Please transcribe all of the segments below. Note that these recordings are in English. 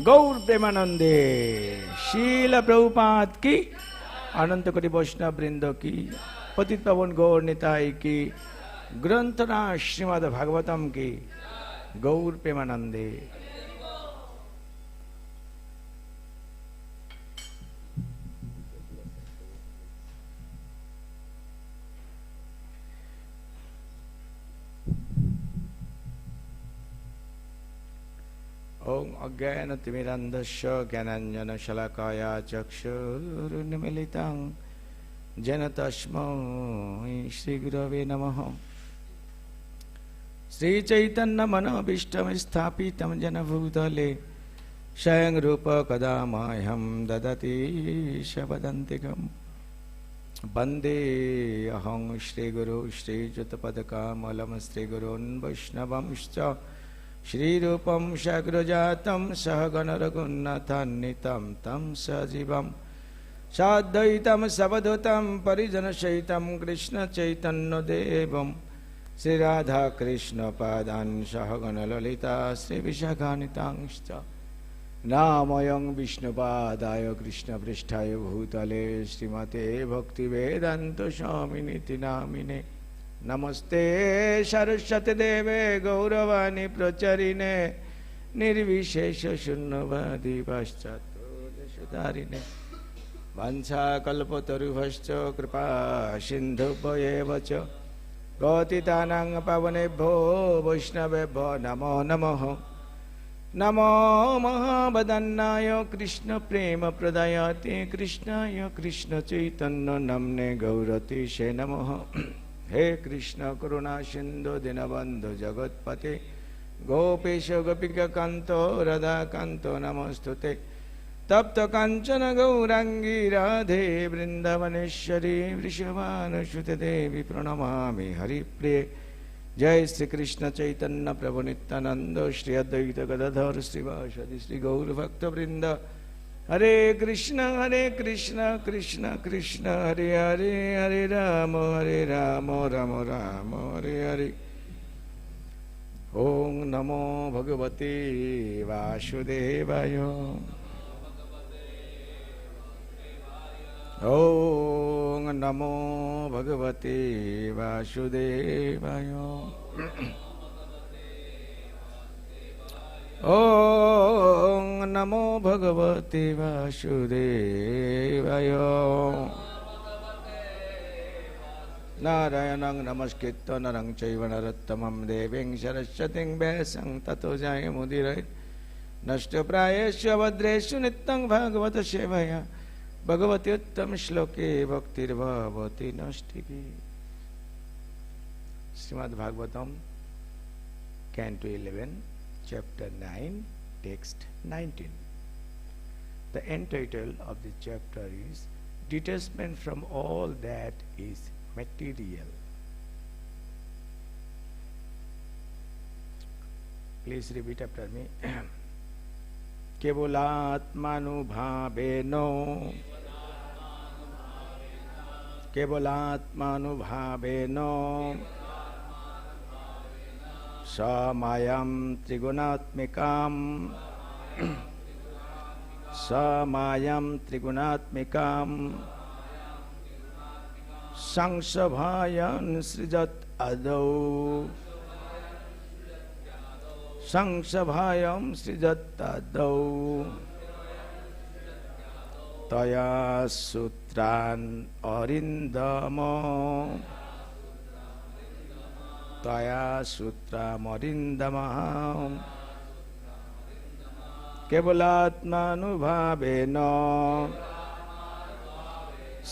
गौर प्रेमानंदे। शील प्रभुपाद की, अनंत कोटि वैष्णव वृंद की, पतित पावन गौर निताई की, ग्रंथना श्रीमद भागवतम की, गौर प्रेमानंदे। ओम अज्ञानतिमिरन्धस्य ज्ञानाञ्जनशलाकया चक्षुरुन्मीलितं येन तस्मै श्रीगुरवे नमः। श्रीचैतन्यमनोभीष्टं स्थापितं येन भूतले स्वयं रूप कदा मह्यं ददति शपदन्तिकम्। वन्दे अहं श्रीगुरु श्रीयुतपदकमलं श्रीगुरून् वैष्णवंश्च श्रीरूपं सग्रजातं सहगण रघुनाथान्वितं तं सजीवं साद्वैतं सवधूतं परिजनसहितं कृष्णचैतन्यदेवं श्रीराधाकृष्णपादान् सहगण ललिता श्रीविशाखान्वितांश्च नामयं विष्णुपादाय कृष्णपृष्ठाय भूतले श्रीमते भक्तिवेदान्त स्वामिनिति नामिने। नमस्ते सरस्वती देवे गौरवाणी प्रचारिणे निर्विशेष शून्यवादी पाश्चात्योदयसुधारिणे वंशाकल्पतरुभ्यश्च कृपा सिन्धुभ्येव च पतितानां पावनेभ्यो वैष्णवेभ्यो नमो नमः। नमो महावदन्नाय कृष्ण प्रेम प्रदायते कृष्णाय कृष्ण चैतन्य नाम्ने गौरतीशे नमः। हे कृष्ण करुणा सिंधु दीनबंधु जगत्पते गोपेश गोपिका कांतो राधा कांतो नमस्तुते। तप्त कांचन गौरांगी राधे वृंदावनेश्वरी वृषभानुसुते देवी प्रणमामि हरिप्रिये। जय श्री कृष्ण चैतन्य प्रभु नित्यानंद श्री अद्वैत गदाधर श्रीवासदि श्री गौर भक्तवृंद। हरे कृष्ण कृष्ण कृष्ण हरे हरे, हरे राम राम राम हरे हरे। ओम नमो भगवते वासुदेवाय। ओम नमो भगवते वासुदेवाय। ओम नमो भगवते वासुदेवाय। नारायणं नमस्कृत्य नरं चैव नरोत्तमं देवीं सरस्वतीं व्यासं ततो जयमुदीरयेत्। नष्टप्रायेषु भद्रेषु नित्यं भागवत सेवया भगवती उत्तम श्लोके भक्तिर्भवति नष्टिकी। Shrimad Bhagavatam canto 11 chapter 9 text 19. The end title of the chapter is Detachment from all that is material. Please repeat after me. केवलात्मानुभावेनो केवलात्मानुभावेनो समायं त्रिगुणात्मिकां समायं त्रिगुणात्मिकां संसभायं सृजत् आदौ संसभायं सृजत् आदौ तया सूत्रान् अरिन्दमो तया सूत्रमरिन्दमः केवलात्मानुभावेन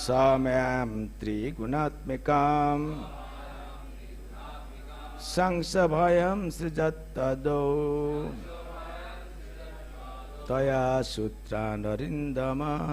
समायां त्रिगुणात्मिकां संसभयं सृजत्तदौ तया सूत्रानरिन्दमः।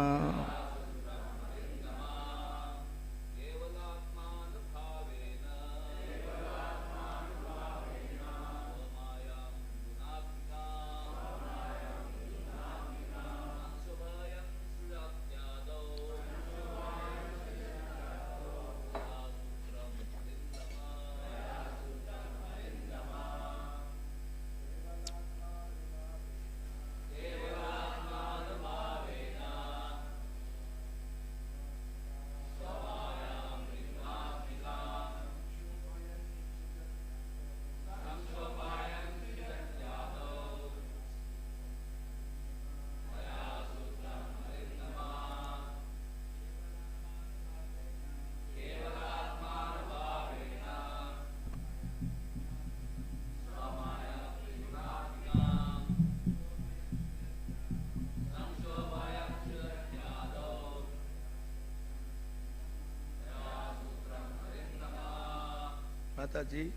Mataji.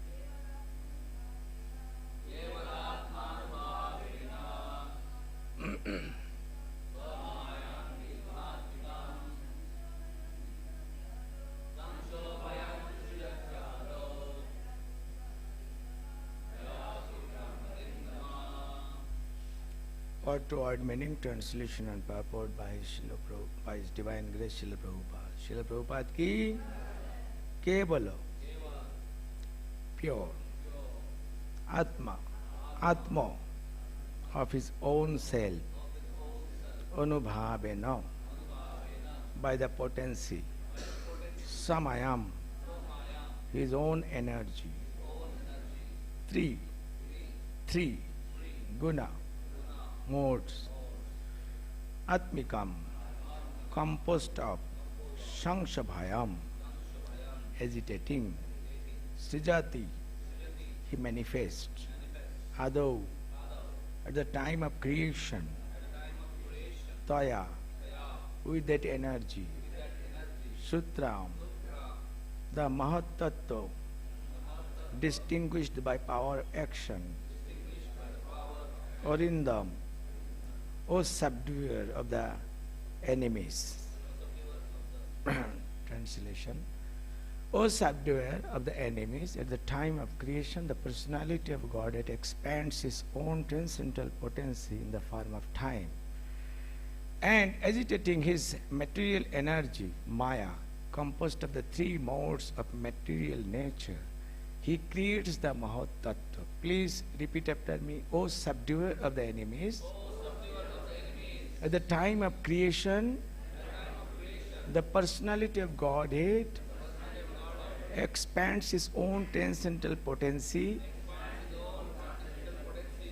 Word to word meaning, translation and purport by by His Divine Grace Srila Prabhupada. Srila Prabhupada ki Kevala, pure, Atma, Atma of his own self, Anubhavena, by the potency, Samayam, his own energy, three, Guna, modes, Atmikam, composed of, Shangshabhayam, agitating, Srijati, he manifests, Adau, at the time of creation, Taya, with that energy, Sutram, the Mahat Tattva, distinguished by power of action, Orindam, O subduer of the enemies. Translation. O subduer of the enemies, at the time of creation, the personality of Godhead expands his own transcendental potency in the form of time. And agitating his material energy, Maya, composed of the three modes of material nature, he creates the Mahat Tattva. Please repeat after me. O subduer of the enemies, at the time of creation, the personality of Godhead expands his own transcendental potency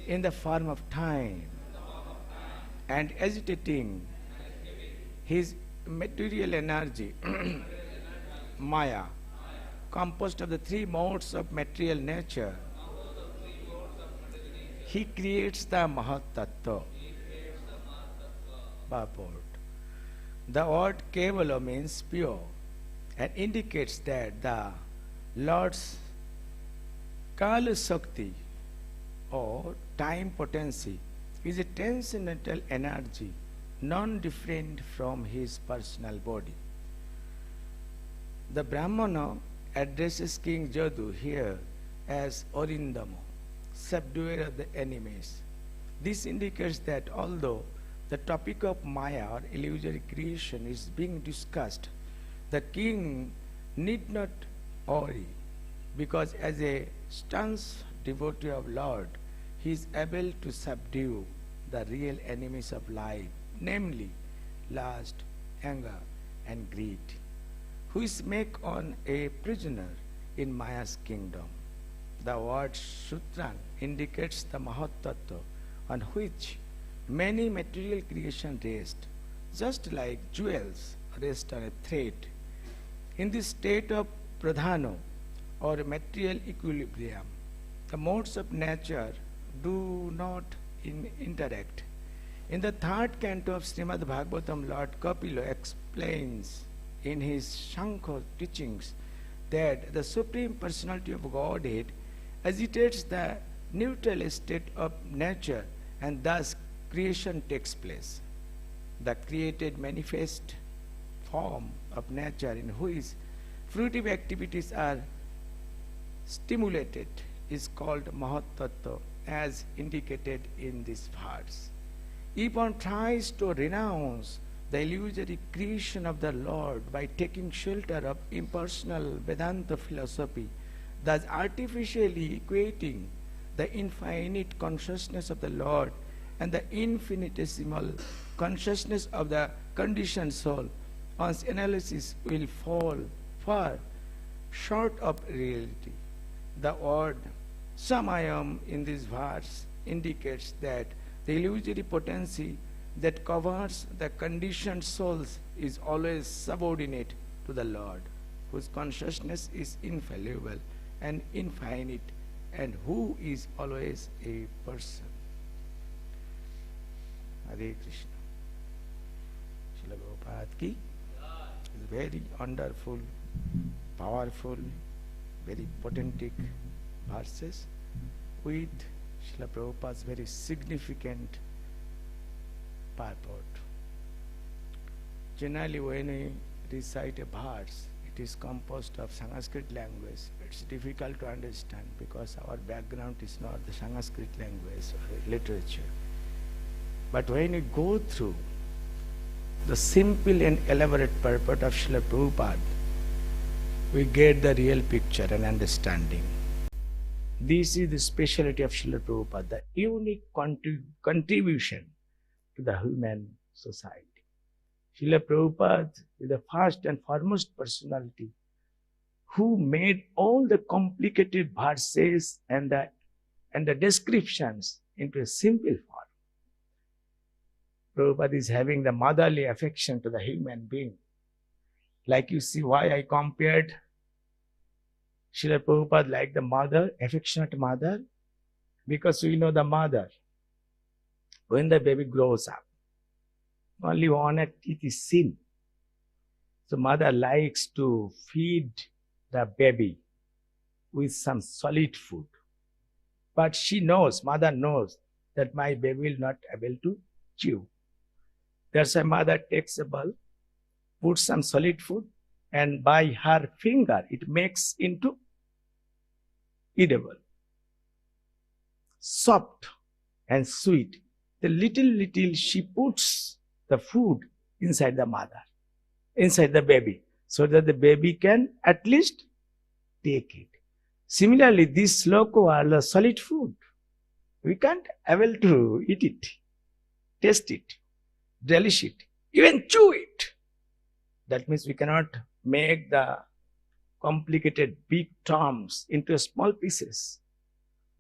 in the form of time, and agitating his material energy, Maya, composed of the three modes of material nature, he creates the Mahat Tattva. Purport. The word Kevala means pure and indicates that the Lord's Kala Shakti or time potency is a transcendental energy non-different from his personal body. The Brahmana addresses King Jadu here as Orindama, subduer of the enemies. This indicates that although the topic of Maya or illusory creation is being discussed, the king need not worry, because as a staunch devotee of Lord, he is able to subdue the real enemies of life, namely lust, anger, and greed, which make on a prisoner in Maya's kingdom. The word Sutran indicates the Mahat Tattva on which many material creation rest, just like jewels rest on a thread. In this state of pradhano or material equilibrium, the modes of nature do not interact. In the third canto of Srimad Bhagavatam, Lord Kapila explains in his Shankha teachings that the Supreme Personality of Godhead agitates the neutral state of nature, and thus creation takes place. The created manifest form of nature in which fruitive activities are stimulated is called Mahat Tattva, as indicated in this verse. If one tries to renounce the illusory creation of the Lord by taking shelter of impersonal Vedanta philosophy, thus artificially equating the infinite consciousness of the Lord and the infinitesimal consciousness of the conditioned soul, one's analysis will fall far short of reality. The word Samayam in this verse indicates that the illusory potency that covers the conditioned souls is always subordinate to the Lord, whose consciousness is infallible and infinite, and who is always a person. Hare Krishna. Srila Prabhupada ki is very wonderful, powerful very potentic verses with Srila Prabhupada's very significant purport. Generally, when we recite a verse, it is composed of Sanskrit language. It's difficult to understand because our background is not the Sanskrit language or literature. But when we go through the simple and elaborate purport of Srila Prabhupada, we get the real picture and understanding. This is the speciality of Srila Prabhupada, the unique contribution to the human society. Srila Prabhupada is the first and foremost personality who made all the complicated verses and the descriptions into a simple form. Prabhupada is having the motherly affection to the human being. Like you see why I compared Srila Prabhupada like the mother, affectionate mother, because we know the mother, when the baby grows up, only one teeth is seen. So mother likes to feed the baby with some solid food. But she knows, mother knows that my baby will not able to chew. That's why mother takes a bowl, puts some solid food, and by her finger it makes into edible, soft and sweet. The little she puts the food inside the mother, inside the baby, so that the baby can at least take it. Similarly, this loco are the solid food. We can't able to eat it, taste it, relish it, even chew it. That means we cannot make the complicated big terms into small pieces.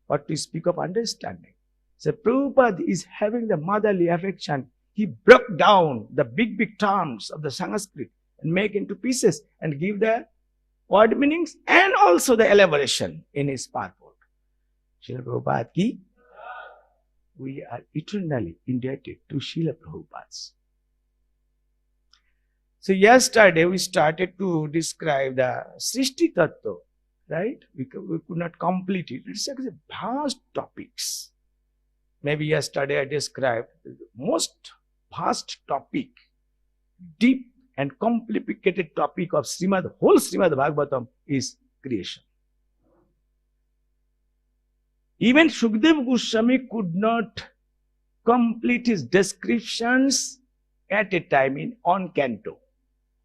What to speak of understanding. So Prabhupada is having the motherly affection. He broke down the big terms of the Sanskrit and make into pieces and give the word meanings and also the elaboration in his purport. Srila Prabhupada ki, we are eternally indebted to Srila Prabhupada. So yesterday we started to describe the Srishti Tattva, right? We could not complete it. It's actually vast topics. Maybe yesterday I described the most vast topic, deep and complicated topic of Srimad, whole Srimad Bhagavatam is creation. Even Shukdev Goswami could not complete his descriptions at a time in one canto.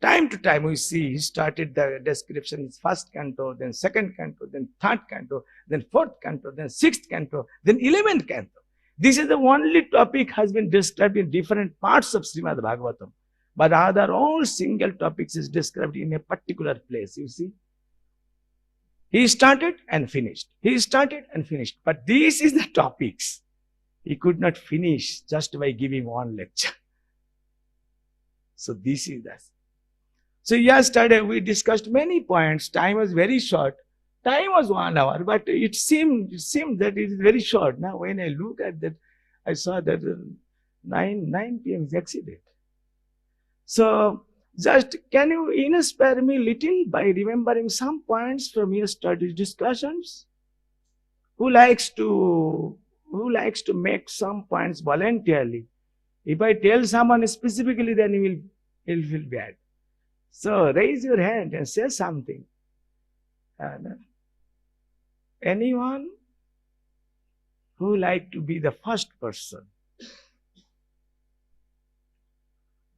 Time to time we see he started the description in first canto, then second canto, then third canto, then fourth canto, then sixth canto, then 11th canto. This is the only topic has been described in different parts of Srimad Bhagavatam. But other all single topics is described in a particular place, you see. He started and finished. He started and finished. But this is the topics. He could not finish just by giving one lecture. So this is that. So yesterday we discussed many points. Time was very short. Time was 1 hour, but it seemed that it is very short. Now when I look at that, I saw that 9 p.m. is exceeded. So just can you inspire me little by remembering some points from yesterday's discussions? Who likes to make some points voluntarily? If I tell someone specifically, then he'll feel bad. So raise your hand and say something. Anyone who like to be the first person?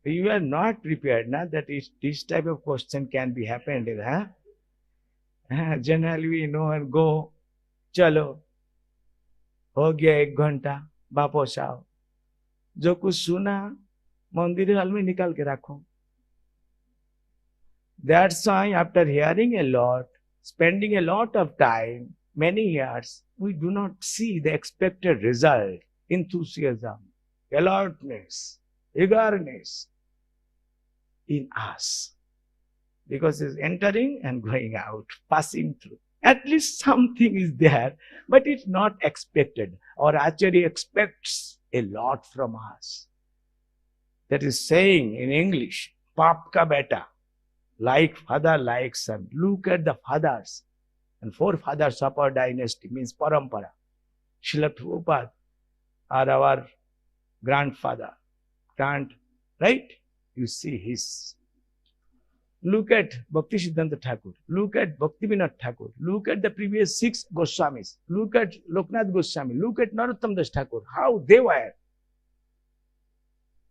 You are not prepared, na, that this type of question can be happened. Generally we know and go, chalo, हो गया 1 घंटा, वापस आओ. जो कुछ सुना मंदिर hall में निकाल के रखो. That's why after hearing a lot, spending a lot of time, many years, we do not see the expected result, enthusiasm, alertness, eagerness in us. Because it's entering and going out, passing through. At least something is there, but it's not expected. Our Acharya expects a lot from us. That is saying in English, Pap ka beta, like father, like son. Look at the fathers. And forefathers of our dynasty means parampara. Srila Prabhupada are our grandfather. Right? You see his. Look at Bhakti Siddhanta Thakur. Look at Bhaktivinoda Thakur. Look at the previous 6 Goswamis. Look at Loknath Goswami. Look at Narottam Das Thakur. How they were.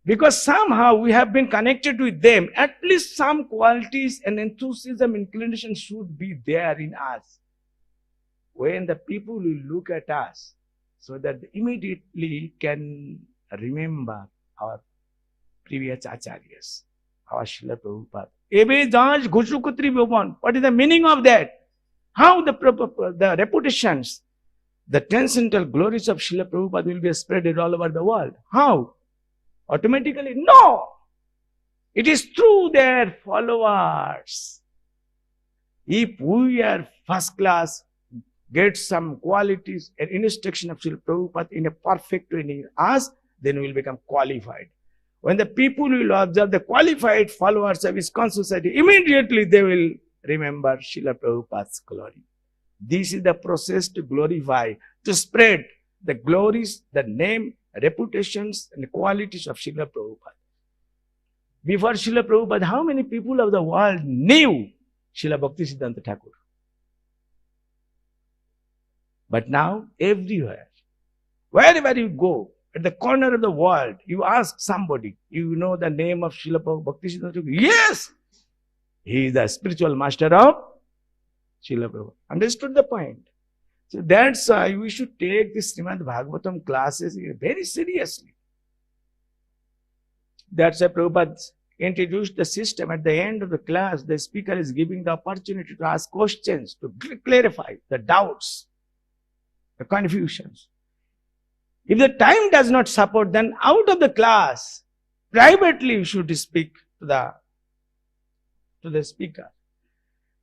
Because somehow we have been connected with them. At least some qualities and enthusiasm, inclination should be there in us. When the people will look at us, so that they immediately can remember our previous acharyas, our Srila Prabhupada. What is the meaning of that? How the reputations, the transcendental glories of Srila Prabhupada will be spread all over the world? How? Automatically? No! It is through their followers. If we are first class, get some qualities and instruction of Srila Prabhupada in a perfect way in us, then we will become qualified. When the people will observe the qualified followers of ISKCON society, immediately they will remember Srila Prabhupada's glory. This is the process to glorify, to spread the glories, the name, reputations and qualities of Srila Prabhupada. Before Srila Prabhupada, how many people of the world knew Srila Bhakti Siddhanta Thakur? But now, everywhere, wherever you go, at the corner of the world, you ask somebody, you know the name of Srila Bhakti Siddhanta Thakur? Yes! He is the spiritual master of Srila Prabhupada. Understood the point? So that's why we should take this Srimad Bhagavatam classes very seriously. That's why Prabhupada introduced the system. At the end of the class, the speaker is giving the opportunity to ask questions, to clarify the doubts, the confusions. If the time does not support, then out of the class, privately you should speak to the speaker.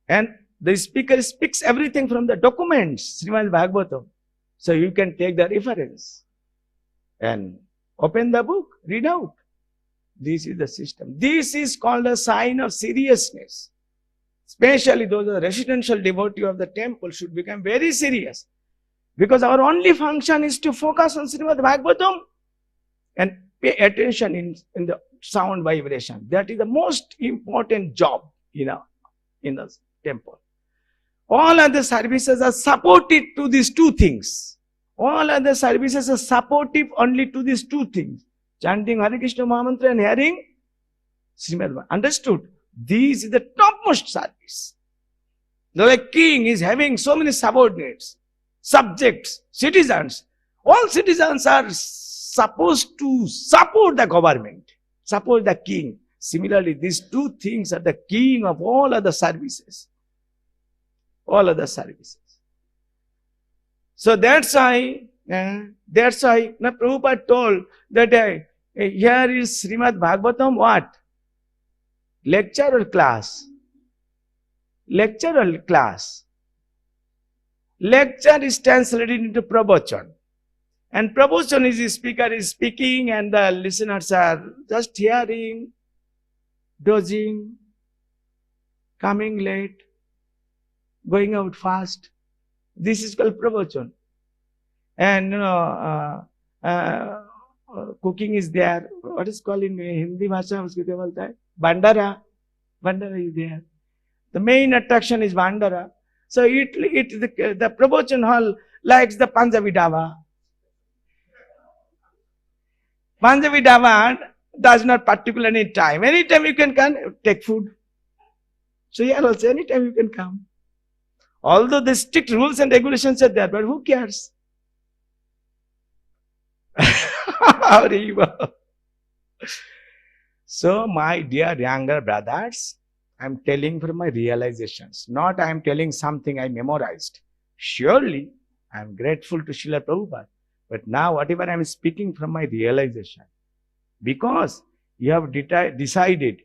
And the speaker speaks everything from the documents, Srimad Bhagavatam. So you can take the reference and open the book, read out. This is the system. This is called a sign of seriousness. Especially those are residential devotees of the temple should become very serious. Because our only function is to focus on Srimad Bhagavatam and pay attention in the sound vibration. That is the most important job in the temple. All other services are supported to these two things. All other services are supportive only to these two things. Chanting Hare Krishna Mahamantra and hearing Srimad Bhagavatam. Understood? This is the topmost service. The king is having so many subordinates, subjects, citizens. All citizens are supposed to support the government, support the king. Similarly, these two things are the king of all other services. All other services. So that's why now Prabhupada told that here is Srimad Bhagavatam what? Lecture or class? Lecture or class? Lecture is translated into pravachan. And pravachan is the speaker is speaking and the listeners are just hearing, dozing, coming late, going out fast. This is called pravachan. And cooking is there. What is called in Hindi bhasha? Uske kya bolta hai? Bandara. Bandara is there. The main attraction is Bandara. So the pravachan hall likes the Punjabi Dhaba. Punjabi Dhaba does not particularly need time. Anytime you can come, take food. So here also, anytime you can come. Although the strict rules and regulations are there, but who cares? So, my dear younger brothers, I am telling from my realizations, not I am telling something I memorized. Surely, I am grateful to Srila Prabhupada. But now, whatever I am speaking from my realization, because you have decided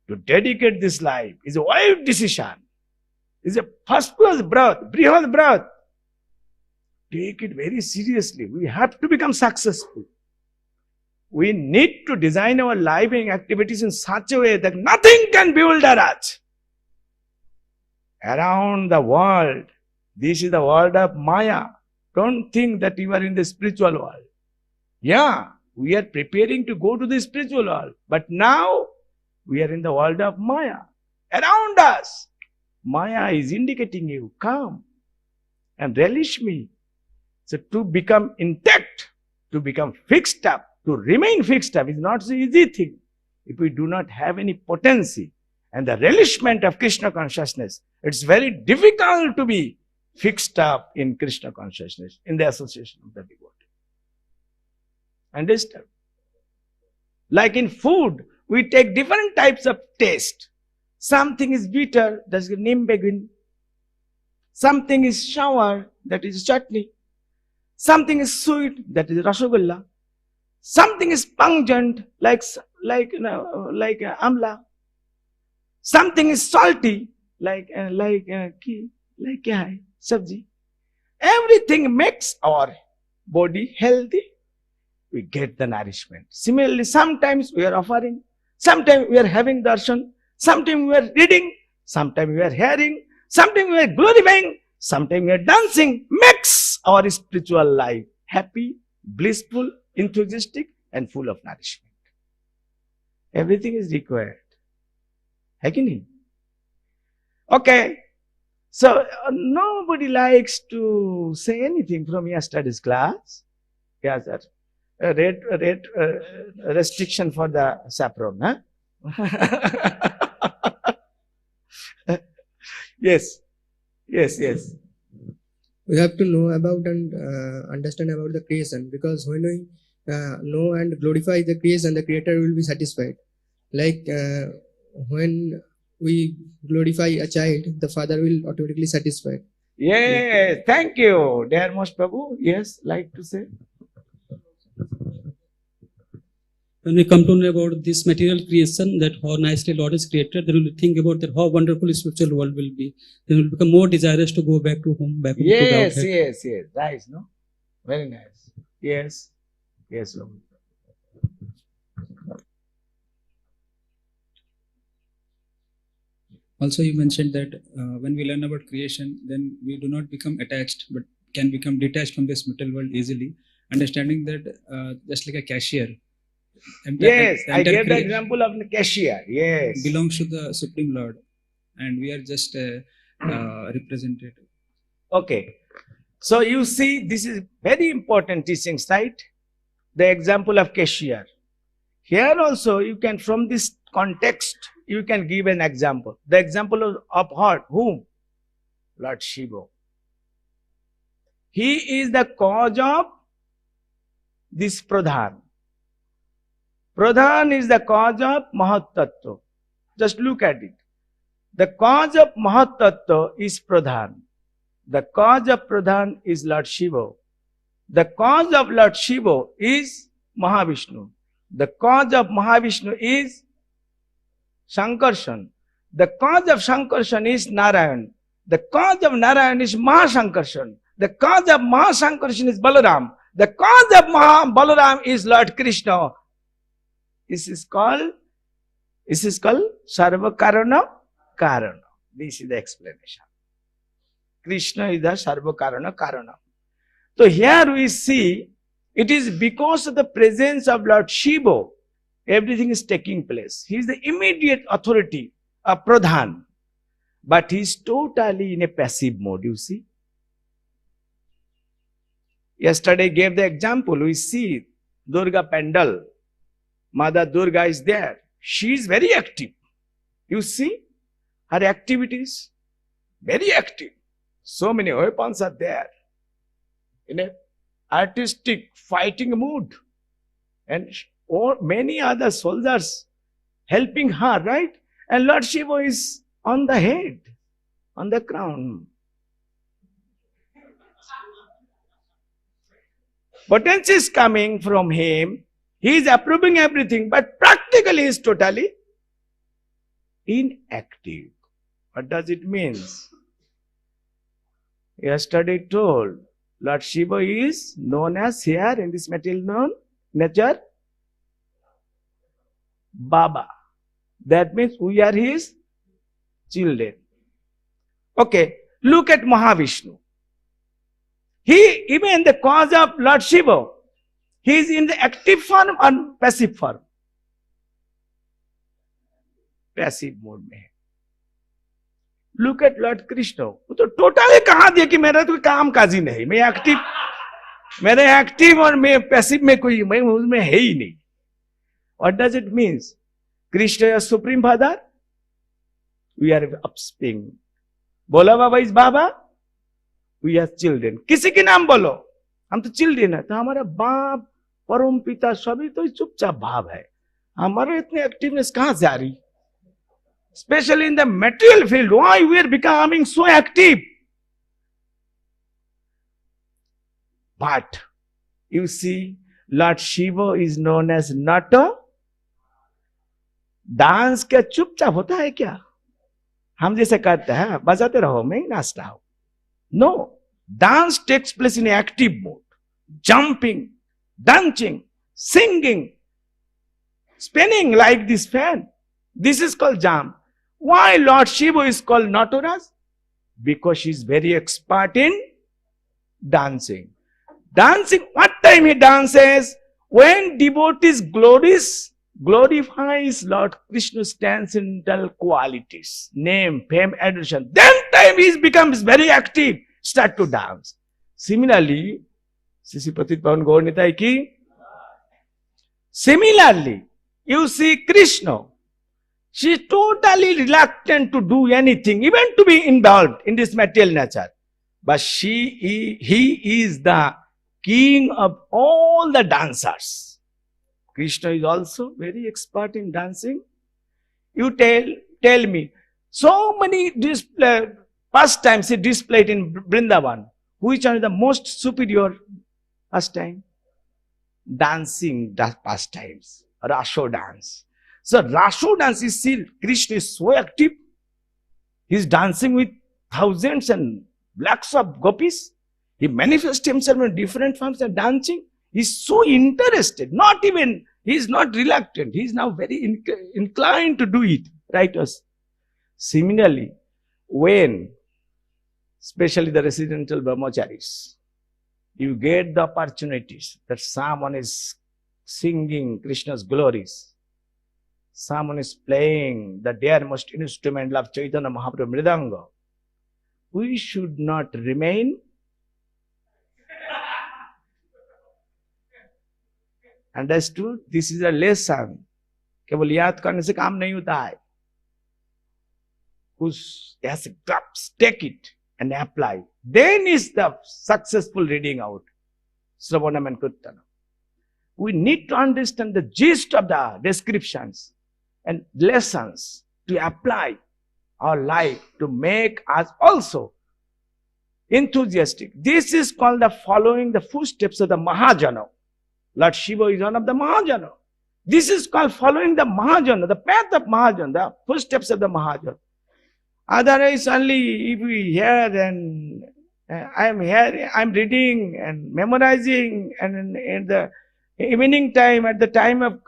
to dedicate this life, is a wise decision. It's a first class birth, brihad birth. Take it very seriously. We have to become successful. We need to design our living activities in such a way that nothing can bewilder us. Around the world, This is the world of Maya. Don't think that you are in the spiritual world. Yeah, we are preparing to go to the spiritual world. But now, we are in the world of Maya. Around us, Maya is indicating you, come and relish me. So to become intact, to become fixed up, to remain fixed up is not so easy thing. If we do not have any potency and the relishment of Krishna consciousness, it's very difficult to be fixed up in Krishna consciousness, in the association of the devotee. Understand? Like in food, we take different types of taste. Something is bitter, that's the nimbegin. Something is sour, that is chutney. Something is sweet, that is rasagulla. Something is pungent, like amla. Something is salty, like sabji. Everything makes our body healthy. We get the nourishment. Similarly, sometimes we are offering, sometimes we are having darshan, sometimes we are reading, sometimes we are hearing, sometimes we are glorifying, sometimes we are dancing. Makes our spiritual life happy, blissful, enthusiastic, and full of nourishment. Everything is required. Hai ki nahi? Okay. So, nobody likes to say anything from yesterday's class. Yes, sir. Restriction for the saffron, huh? Yes. We have to know about and understand about the creation, because when we know and glorify the creation, the Creator will be satisfied. Like when we glorify a child, the father will automatically satisfied. Yes, thank you, dear most Prabhu. Yes, like to say. When we come to know about this material creation, that how nicely Lord is created, then we'll think about that how wonderful spiritual world will be. Then we'll become more desirous to go back to home, back home to Godhead. Yes. Nice, no? Very nice. Yes, Prabhu. Also, you mentioned that when we learn about creation, then we do not become attached, but can become detached from this material world easily. Understanding that just like a cashier. I gave the example of the cashier. Yes. Belongs to the Supreme Lord, and we are just representative. Okay. So you see, this is very important teachings, right? The example of cashier. Here also, you can, from this context, you can give an example. The example of what? Whom? Lord Shiva. He is the cause of this pradhan. Pradhan is the cause of Mahat Tattva. Just look at it. The cause of Mahat Tattva is Pradhan. The cause of Pradhan is Lord Shiva. The cause of Lord Shiva is Mahavishnu. The cause of Mahavishnu is Sankarshan. The cause of Sankarshan is Narayan. The cause of Narayan is Mahasankarshan. The cause of Mahasankarshan is Balaram. The cause of Balaram is Lord Krishna. This is called Sarva Karana Karana. This is the explanation. Krishna is the Sarva Karana Karana. So here we see, it is because of the presence of Lord Shiva, everything is taking place. He is the immediate authority, a Pradhan. But he is totally in a passive mode, you see. Yesterday gave the example, we see Durga Pandal. Mother Durga is there. She is very active. You see her activities, very active. So many weapons are there. In an artistic fighting mood. And many other soldiers helping her, right? And Lord Shiva is on the head, on the crown. Potency is coming from him. He is approving everything, but practically he is totally inactive. What does it mean? Yesterday told, Lord Shiva is known as here in this material nature, Baba. That means we are his children. Okay, look at Mahavishnu. He, even the cause of Lord Shiva, he is in the active form or passive form? Passive mode में है. Look at Lord Krishna. वो तो totally कहा दिया कि मेरा तो काम काजी नहीं, मैं एक्टिव, मेरे एक्टिव और मैं पैसिव में कोई, मैं उसमें है ही नहीं. What does it mean? Krishna is supreme father. We are offspring. बोला बाबा इस बाबा. We are children. किसी के नाम बोलो, हम तो चिल्ड्रेन है. तो हमारा बाप, परम पिता सभी तो चुपचाप भाव है. हमारा इतने एक्टिवनेस कहां से आ रही? Especially in the material field, why we are becoming so active? But you see, Lord Shiva is known as Nata. Dance क्या चुपचाप होता है क्या? हम जैसे करते हैं, बजाते रहो, मैं नाचता हूं. No, dance takes place in active mode. Jumping, dancing, singing, spinning like this fan. This is called jump. Why Lord Shiva is called Nataraj? Because she is very expert in dancing. Dancing, what time he dances? When devotees glorifies Lord Krishna's transcendental qualities, name, fame, adoration. Then time he becomes very active, start to dance. Similarly, similarly, you see Krishna, she is totally reluctant to do anything, even to be involved in this material nature. But he is the king of all the dancers. Krishna is also very expert in dancing. You tell me, so many pastimes he displayed in Vrindavan. Which are the most superior pastime? Dancing pastimes, Rasho dance. So Rasho dance is still, Krishna is so active. He is dancing with thousands and lakhs of gopis. He manifests himself in different forms of dancing. He is so interested, not even, he is not reluctant. He is now very inclined to do it. Right? Similarly, when, especially the residential brahmacharis, you get the opportunities that someone is singing Krishna's glories, someone is playing the dearest instrument of Chaitanya Mahaprabhu Mridanga, we should not remain understood. This is a lesson. केवल याद करने से काम नहीं होता है. Who's has grasp, take it and apply. Then is the successful reading out. Sravanam and Kirtana. We need to understand the gist of the descriptions and lessons to apply our life to make us also enthusiastic. This is called the following the footsteps of the Mahajana. Lord Shiva is one of the Mahajana. This is called following the Mahajana, the path of Mahajana, the footsteps of the Mahajana. Otherwise, only if we hear and I'm reading and memorizing, and in the evening time, at the time of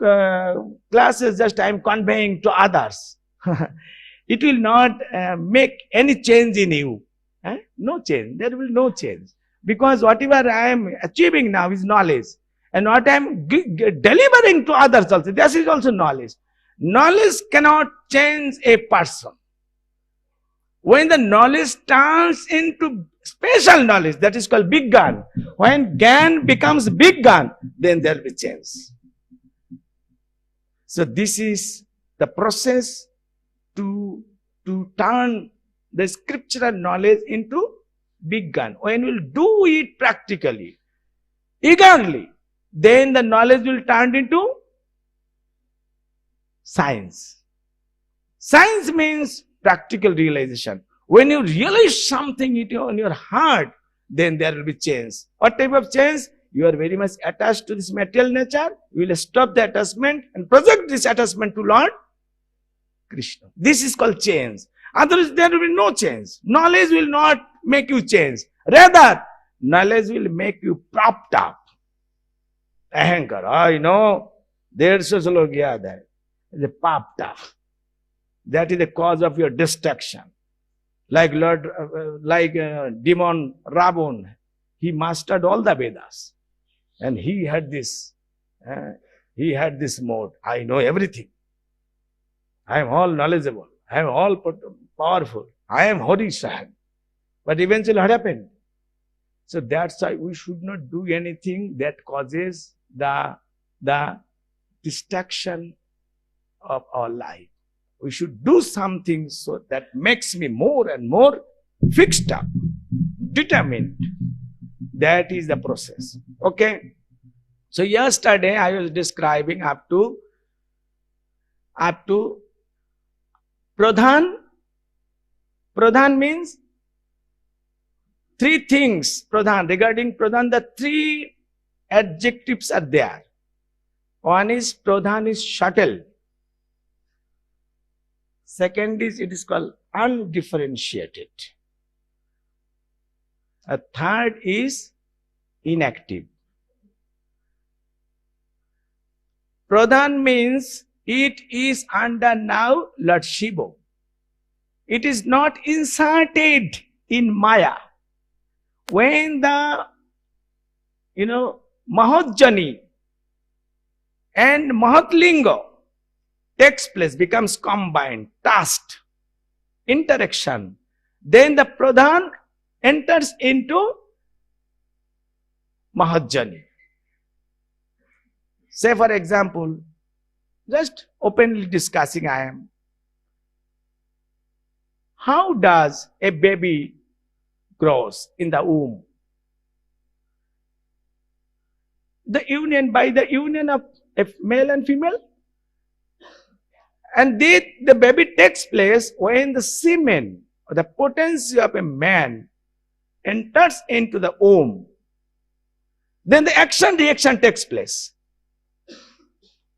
classes, just I'm conveying to others. It will not make any change in you. No change. There will be no change. Because whatever I am achieving now is knowledge. And what I am delivering to others also, this is also knowledge. Knowledge cannot change a person. When the knowledge turns into special knowledge, that is called big gun. When Gyan becomes big gun, then there will be change. So this is the process to turn the scriptural knowledge into big gun. When we do it practically, eagerly, then the knowledge will turn into science. Science means practical realization. When you realize something in your heart, then there will be change. What type of change? You are very much attached to this material nature. You will stop the attachment and project this attachment to Lord Krishna. This is called change. Otherwise, there will be no change. Knowledge will not make you change. Rather, knowledge will make you propped up. Ahankar, I know, there's a log yaad hai. The popped up. That is the cause of your destruction. Like demon Ravun, He mastered all the Vedas. And he had this mode. I know everything. I am all knowledgeable. I am all powerful. I am Horishan. But eventually what happened? So that's why we should not do anything that causes the distraction of our life. We should do something so that makes me more and more fixed up, determined. That is the process. Okay? So yesterday I was describing up to Pradhan. Pradhan means three things. Pradhan. Regarding Pradhan, the three adjectives are there. One is Pradhan is shuttle. Second is it is called undifferentiated. A third is inactive. Pradhan means it is under now Lord Shiva. It is not inserted in Maya. When the, Mahajani and Mahatlinga takes place, becomes combined, touched, interaction, then the Pradhan enters into Mahajani. Say for example, just openly discussing I am. How does a baby grows in the womb? By the union of a male and female. And the baby takes place when the semen or the potency of a man enters into the womb. Then the action-reaction takes place.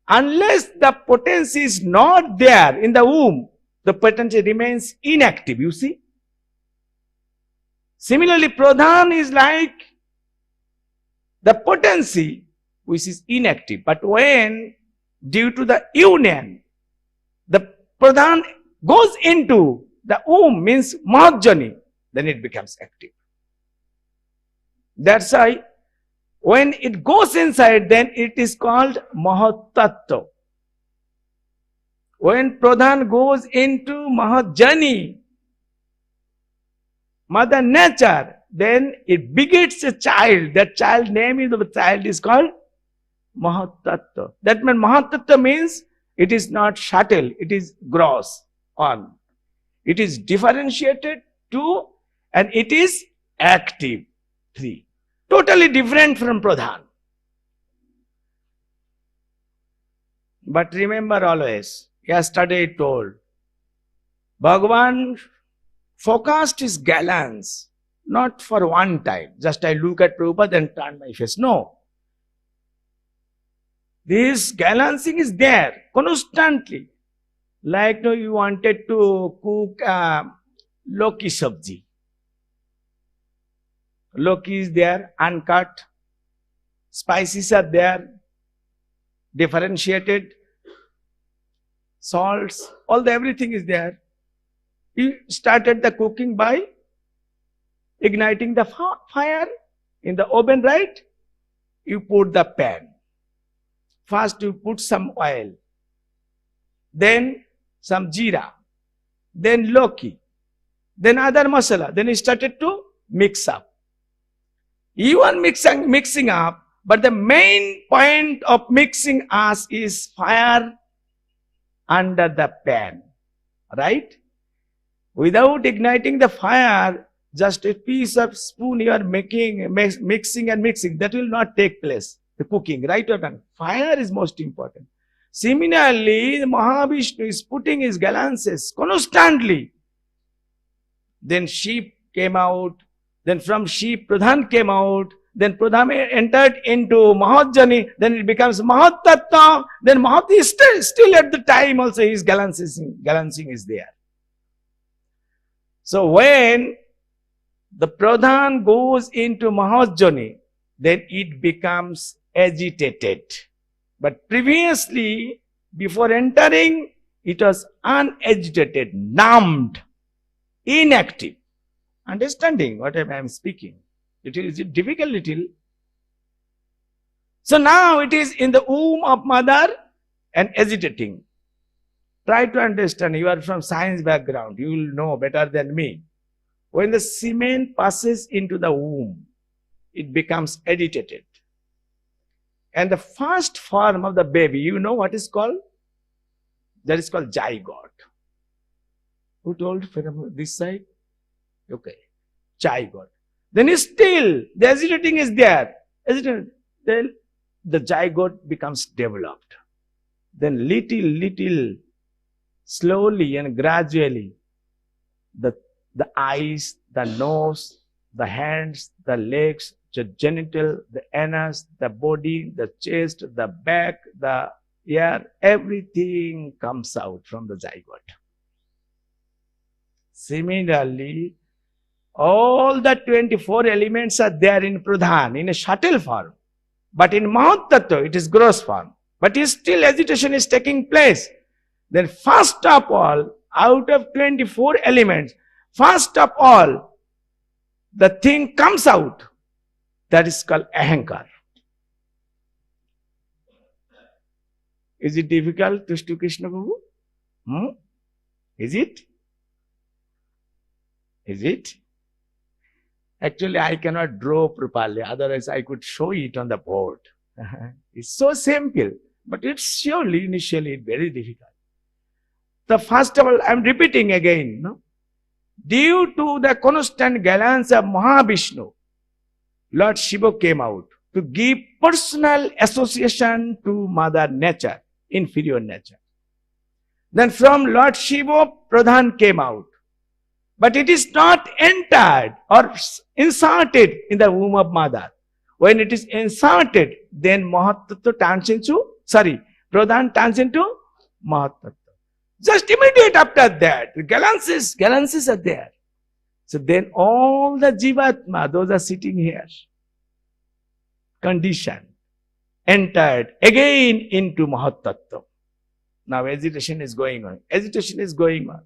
Unless the potency is not there in the womb, the potency remains inactive, you see. Similarly, Pradhan is like the potency which is inactive. But when, due to the union, the Pradhan goes into the womb, means Mahajani, then it becomes active. That's why when it goes inside, then it is called Mahatattva. When Pradhan goes into Mahajani, Mother Nature, then it begets a child. That child name of the child is called Mahatattva. That means Mahatattva means it is not subtle, it is gross on. It is differentiated 2 and it is active 3. Totally different from Pradhan. But remember always, yesterday I told, Bhagavan focused his gallance not for one time. Just I look at Prabhupada and turn my face. No. This galancing is there constantly. Like you wanted to cook Loki sabji. Loki is there, uncut. Spices are there, differentiated. Salts, everything is there. You started the cooking by igniting the fire in the oven, right? You put the pan. First you put some oil, then some jeera, then Loki, then other masala. Then you started to mix up. You are mixing up, but the main point of mixing us is fire under the pan, right? Without igniting the fire, just a piece of spoon you are mixing and mixing. That will not take place. The cooking, right or wrong? Fire is most important. Similarly, Mahavishnu is putting his galances constantly. Then sheep came out. Then from sheep, Pradhan came out. Then Pradhan entered into Mahajani. Then it becomes Mahatattva. Then Mahat is still at the time also his galancing is there. So when the Pradhan goes into Mahajani, then it becomes agitated. But previously, before entering, it was unagitated, numbed, inactive. Understanding what I am speaking? It is difficult little. So now it is in the womb of mother and agitating. Try to understand, you are from science background, you will know better than me. When the semen passes into the womb, it becomes agitated. And the first form of the baby, you know what is called? That is called zygote. Who told from this side? Okay, zygote. Then still, the agitating is there. Then the zygote becomes developed. Then little, slowly and gradually, the eyes, the nose, the hands, the legs, the genital, the anus, the body, the chest, the back, the ear, everything comes out from the zygote. Similarly, all the 24 elements are there in Pradhan, in a subtle form. But in Mahatattva, it is gross form. But still agitation is taking place. Then first of all, out of 24 elements, first of all, the thing comes out. That is called ahankar. Is it difficult to Krishna Prabhu? Is it? Is it? Actually, I cannot draw properly, otherwise I could show it on the board. It's so simple, but it's surely initially very difficult. The first of all, I am repeating again, no? Due to the constant gallance of Mahavishnu, Lord Shiva came out to give personal association to Mother Nature, inferior nature. Then from Lord Shiva, Pradhan came out. But it is not entered or inserted in the womb of mother. When it is inserted, then Mahatattva turns into, Pradhan turns into Mahatattva. Just immediate after that, the glances are there. So then all the Jivatma, those are sitting here, conditioned, entered again into Mahatattva. Now agitation is going on. Agitation is going on.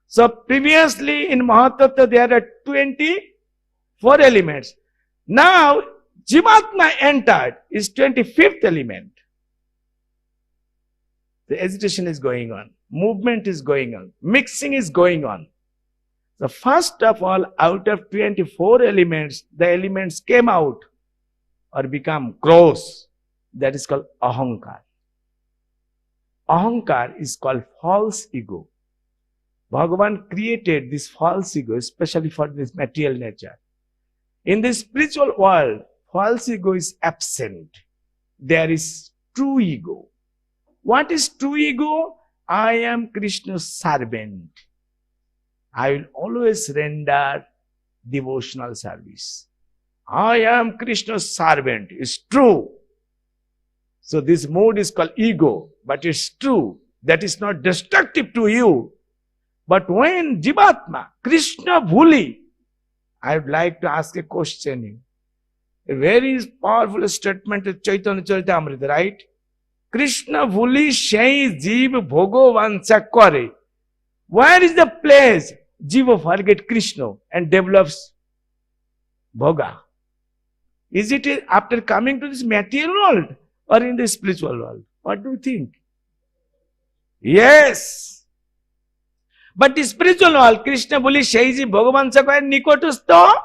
So previously in Mahatattva there are 24 elements. Now Jivatma entered is 25th element. The agitation is going on. Movement is going on. Mixing is going on. So first of all, out of 24 elements, the elements came out or become gross. That is called ahankar. Ahankar is called false ego. Bhagavan created this false ego especially for this material nature. In the spiritual world, false ego is absent. There is true ego. What is true ego? I am Krishna's servant. I will always render devotional service. I am Krishna's servant. It's true. So this mood is called ego, but it's true. That is not destructive to you. But when Jivatma, Krishna Bhuli, I would like to ask a question. A very powerful statement of Chaitanya Charitamrita, right? Krishna Bhuli Shai Jiva Bhogo Vancha Kare. Where is the place Jiva forget Krishna and develops Bhoga? Is it after coming to this material world or in the spiritual world? What do you think? Yes. But the spiritual world, Krishna Bhuli Shai Jiva Bhogo Vancha Kare Nikotusto.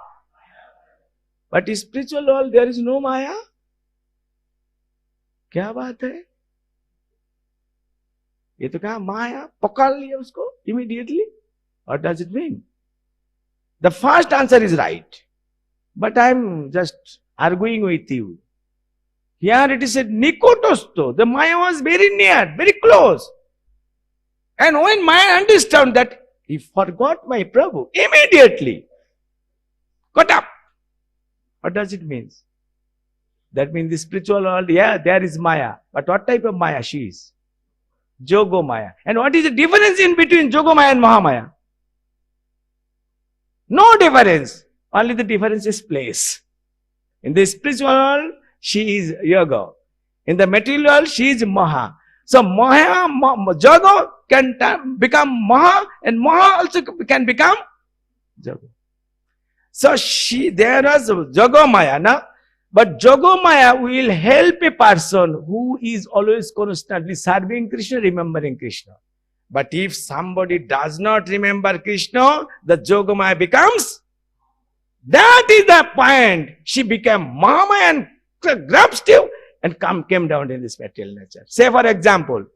But in spiritual world there is no Maya. क्या बात है? ये तो कहा माया पकड़ लिया उसको immediately. What does it mean? The first answer is right, but I am just arguing with you. Here it is said nikotosto. The Maya was very near, very close. And when Maya understood that he forgot my Prabhu, immediately got up. What does it mean? That means the spiritual world, yeah, there is Maya. But what type of Maya she is? Jogo Maya. And what is the difference in between Jogo Maya and Mahamaya? No difference. Only the difference is place. In the spiritual world, she is Yoga. In the material world, she is Maha. So Maha, Jogo can become Maha, and Maha also can become Jogo. So there was Yogamaya, na? But Yogamaya will help a person who is always constantly serving Krishna, remembering Krishna. But if somebody does not remember Krishna, the Yogamaya becomes, that is the point. She became mama and grasped you and came down in this material nature. Say for example,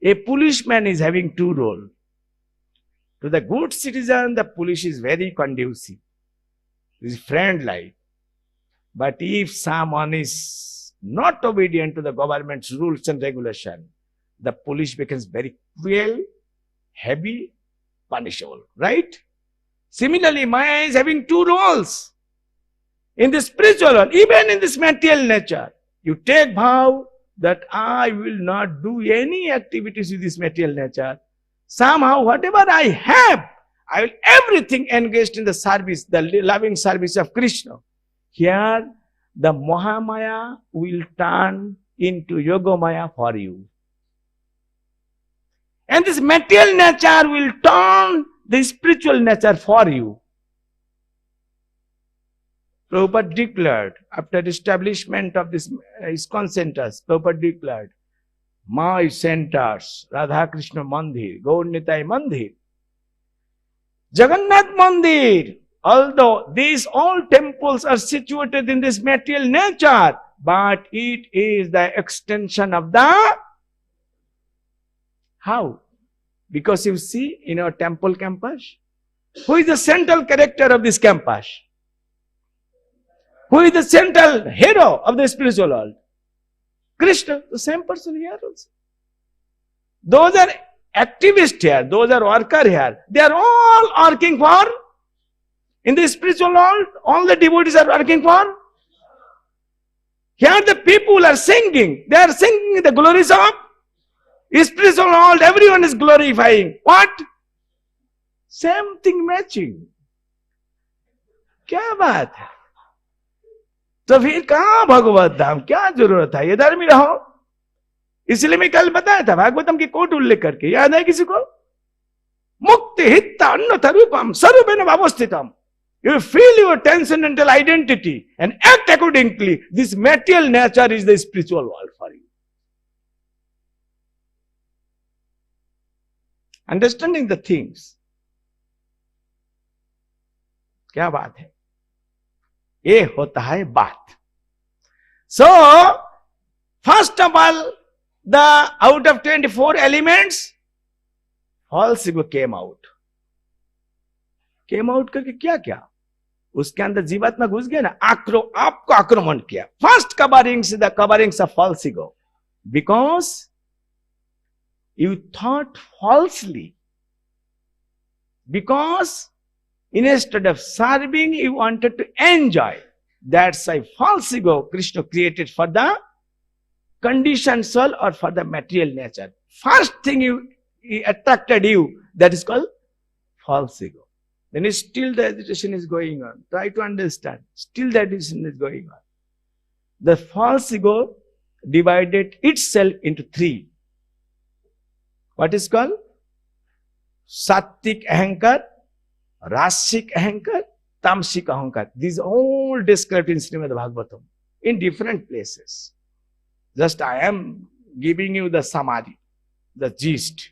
a policeman is having two roles. To the good citizen, the police is very conducive, is friend-like. But if someone is not obedient to the government's rules and regulation, the police becomes very cruel, heavy, punishable, right? Similarly, Maya is having two roles. In the spiritual world, even in this material nature, you take vow that I will not do any activities with this material nature. Somehow, whatever I have, I will everything engaged in the service, the loving service of Krishna. Here, the Mahamaya will turn into Yogamaya for you. And this material nature will turn the spiritual nature for you. Prabhupada declared, after establishment of this ISKCON centers, Prabhupada declared, my centers, Radha Krishna Mandir, Gaur Nitai Mandir, Jagannath Mandir, although these all temples are situated in this material nature, but it is the extension of the, how? Because you see in our temple campus, who is the central character of this campus? Who is the central hero of the spiritual world? Krishna, the same person here also. Those are activists here, those are workers here. They are all working for, in the spiritual world, all the devotees are working for. Here the people are singing. They are singing the glories of spiritual world. Everyone is glorifying. What? Same thing matching. क्या बात है? तो फिर कहां भगवत धाम, क्या जरूरत है? इधर में रहो. इसलिए मैं कल बताया था भागवतम की कोट उल्लेख करके, याद है किसी को? मुक्ति हित अन्यथा रूपम स्वरूपेण अवस्थितम. You feel your transcendental identity and act accordingly. This material nature is the spiritual world for you. Understanding the things. क्या बात है? ये होता है बात. So, first of all, the out of 24 elements, false ego came out. Came out करके क्या क्या? उसके अंदर जीवात्मा घुस गया ना, आपको आक्रमण किया. First coverings, the coverings of false ego. Because you thought falsely. Because instead of serving, you wanted to enjoy. That's why false ego Krishna created for the conditioned soul or for the material nature. First thing he attracted you, that is called false ego. Then still the agitation is going on. Try to understand. Still the agitation is going on. The false ego divided itself into three. What is called? Sattik ahankar, Rasik ahankar, Tamsik ahankar. These are all described in Srimad Bhagavatam in different places. Just I am giving you the summary, the gist.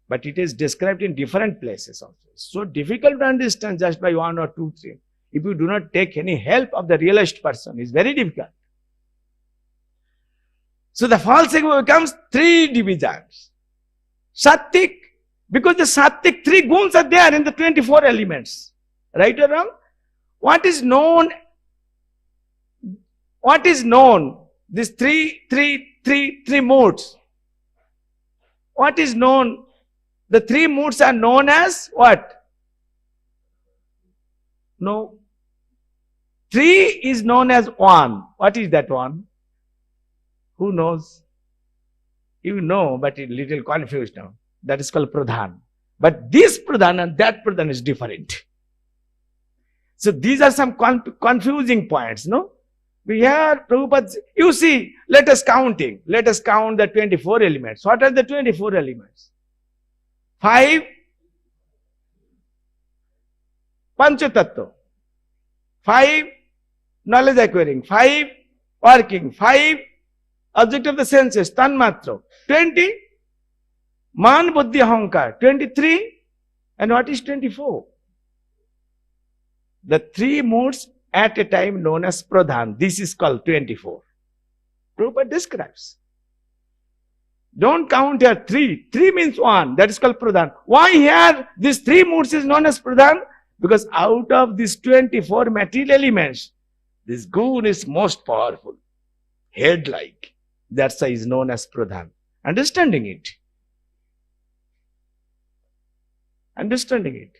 But it is described in different places also. So difficult to understand just by one or two, three. If you do not take any help of the realized person, it's very difficult. So the false ego becomes three divisions. Sattik, because the Sattik three guns are there in the 24 elements. Right or wrong? What is known? What is known? These three modes. What is known? The three moods are known as what? No. Three is known as one. What is that one? Who knows? You know, but it's little confused now. That is called pradhan. But this pradhan and that pradhan is different. So these are some confusing points, no? We hear Prabhupada, you see, let us counting. Let us count the 24 elements. What are the 24 elements? 5. Panchatattva. 5 knowledge acquiring. 5 working. 5 object of the senses. Tanmatra. 20 Man, Buddhi, Ahankar. 23. And what is 24? The 3 moods at a time known as Pradhan. This is called 24. Prabhupada describes. Don't count here 3. 3 means 1. That is called Pradhan. Why here these 3 moods is known as Pradhan? Because out of these 24 material elements, this gun is most powerful. Head-like. That's why is known as Pradhan. Understanding it. Understanding it.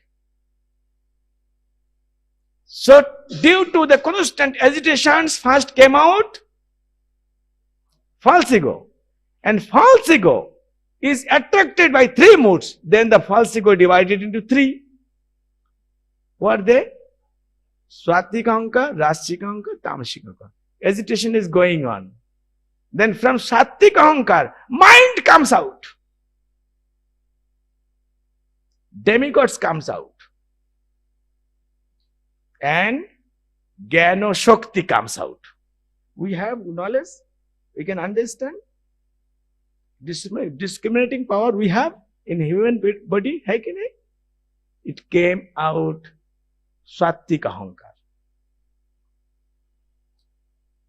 So, due to the constant agitations, first came out false ego. And false ego is attracted by 3 moods. Then the false ego divided into 3. What are they? Swatik Ahankar, Rasik Ahankar, Tamashik Ahankar. Agitation is going on. Then from Sattvic Ahankar, mind comes out. Demigods comes out. And Jnana Shakti comes out. We have knowledge. We can understand. Discriminating power we have in human body. Hai ki nahi? It came out Swatik Ahankar.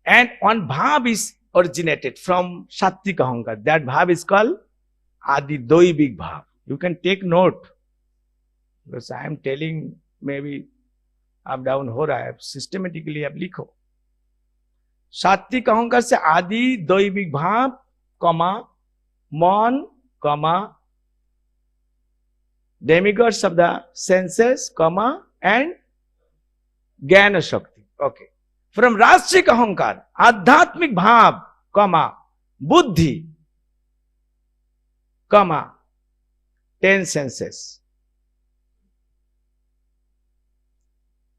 And one bhav is originated from Sattvic Ahankar. That bhav is called Adi Doibik bhav. You can take note. Because I am telling maybe up down ho raha hai. Systematically ab likho. Sattvic Ahankar se Adi Doibik bhav, comma, मन, comma, demigods of the senses, comma, and Jnana Shakti. Okay. From Rasik Ahankar, Adhyatmik Bhav, comma, Buddhi, comma, 10 senses.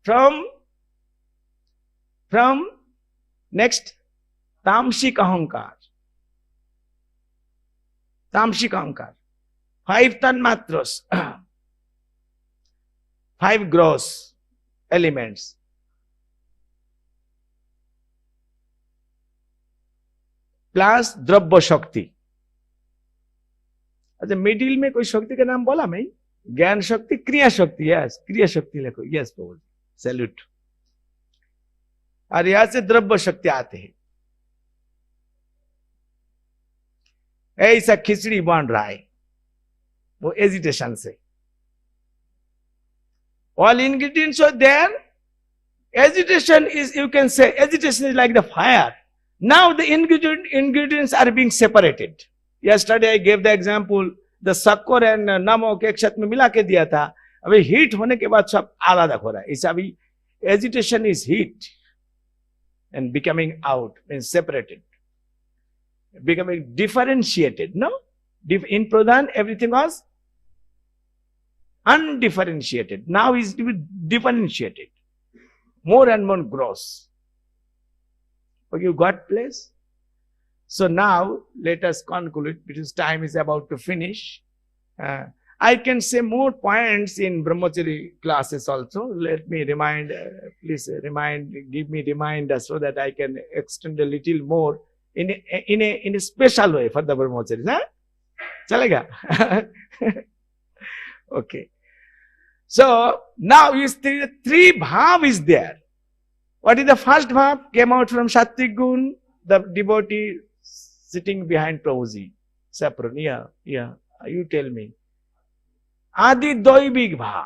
From next, Tamshik Ahankar. Tamshik Ahankar. 5 tanmatras. 5 gross elements. Plus Drabya Shakti. अच्छा middle में कोई शक्ति का नाम बोला मैं? ज्ञान शक्ति, क्रिया शक्ति, यस, क्रिया शक्ति लिखो, यस प्रभु, सैल्यूट। और यहां से द्रव्य शक्ति आते हैं। ऐसा खिचड़ी बन रहा है वो एजिटेशन से। All ingredients are there. Agitation is, you can say, agitation is like the fire. Now the ingredients are being separated. Yesterday I gave the example, the शक्कर and नमक एक साथ में मिला के दिया था। अभी हीट होने के बाद सब आलादा हो रहा है। इस अभी agitation is heat and becoming out, means separated, becoming differentiated. No, in Pradhan everything was undifferentiated. Now is differentiated, more and more gross. Okay, you got place? So now let us conclude because time is about to finish. I can say more points in Brahmachari classes also. Let me remind, please remind, give me reminder so that I can extend a little more in a special way for the Brahmacharis. Huh? Chalega? Okay. So now is three bhav is there. What is the first bhav? Came out from Sattvic Gun, the devotee sitting behind Prabhuji. Sapron, yeah, you tell me. Adi Doibik bhav.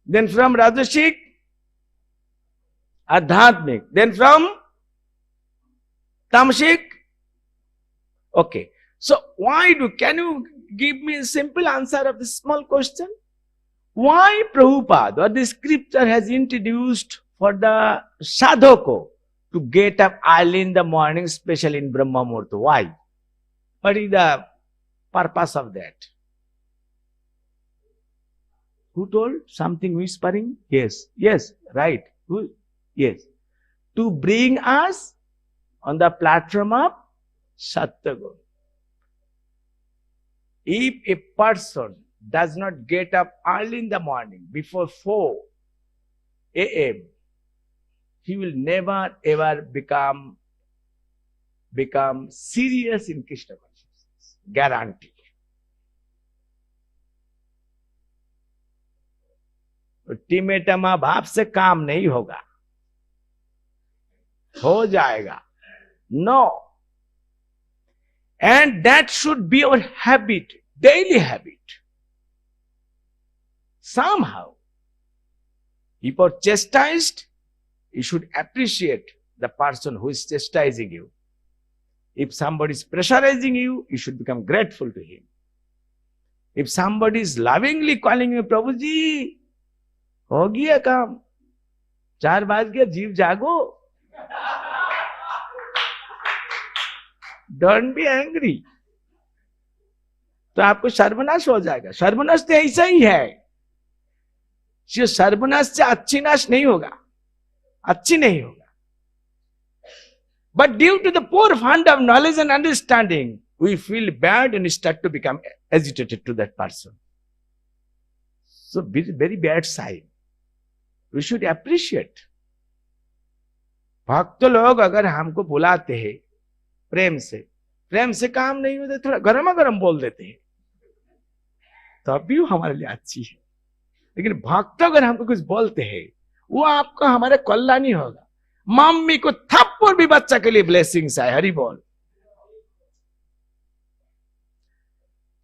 Then from Rajashik, Adhyatmik. Then from Tamashik. Okay. So can you give me a simple answer of this small question? Why Prabhupada or the scripture has introduced for the sadhako to get up early in the morning, especially in Brahma Muhurta? Why? What is the purpose of that? Who told? Something whispering? Yes, right. Who? Yes. To bring us on the platform of Sattvagun. If a person does not get up early in the morning before 4 a.m., he will never ever become serious in Krishna consciousness. Guarantee. Ultimatum भाव से काम नहीं होगा, हो जाएगा. No. And that should be our habit, daily habit. Somehow, if you are chastised, you should appreciate the person who is chastising you. If somebody is pressurizing you, you should become grateful to him. If somebody is lovingly calling you, Prabhu ji, हो गया काम, 4 बज गया, जीव जागो. Don't be angry. तो आपको सर्वनाश हो जाएगा. सर्वनाश तो ऐसा ही है. जो सर्वनाश से अच्छी नाश नहीं होगा, अच्छी नहीं होगा. But due to the poor fund of knowledge and understanding, we feel bad and start to become agitated to that person. So very bad sign. We should appreciate. भक्त लोग अगर हमको बुलाते हैं प्रेम से काम नहीं होते, थोड़ा गरमा गरम बोल देते हैं, तब भी हमारे लिए अच्छी है. लेकिन भक्त अगर हमको कुछ बोलते हैं, वो आपका हमारे कल्याणी होगा. मम्मी को थप्पड़ भी बच्चा के लिए ब्लेसिंग्स है. हरि बोल.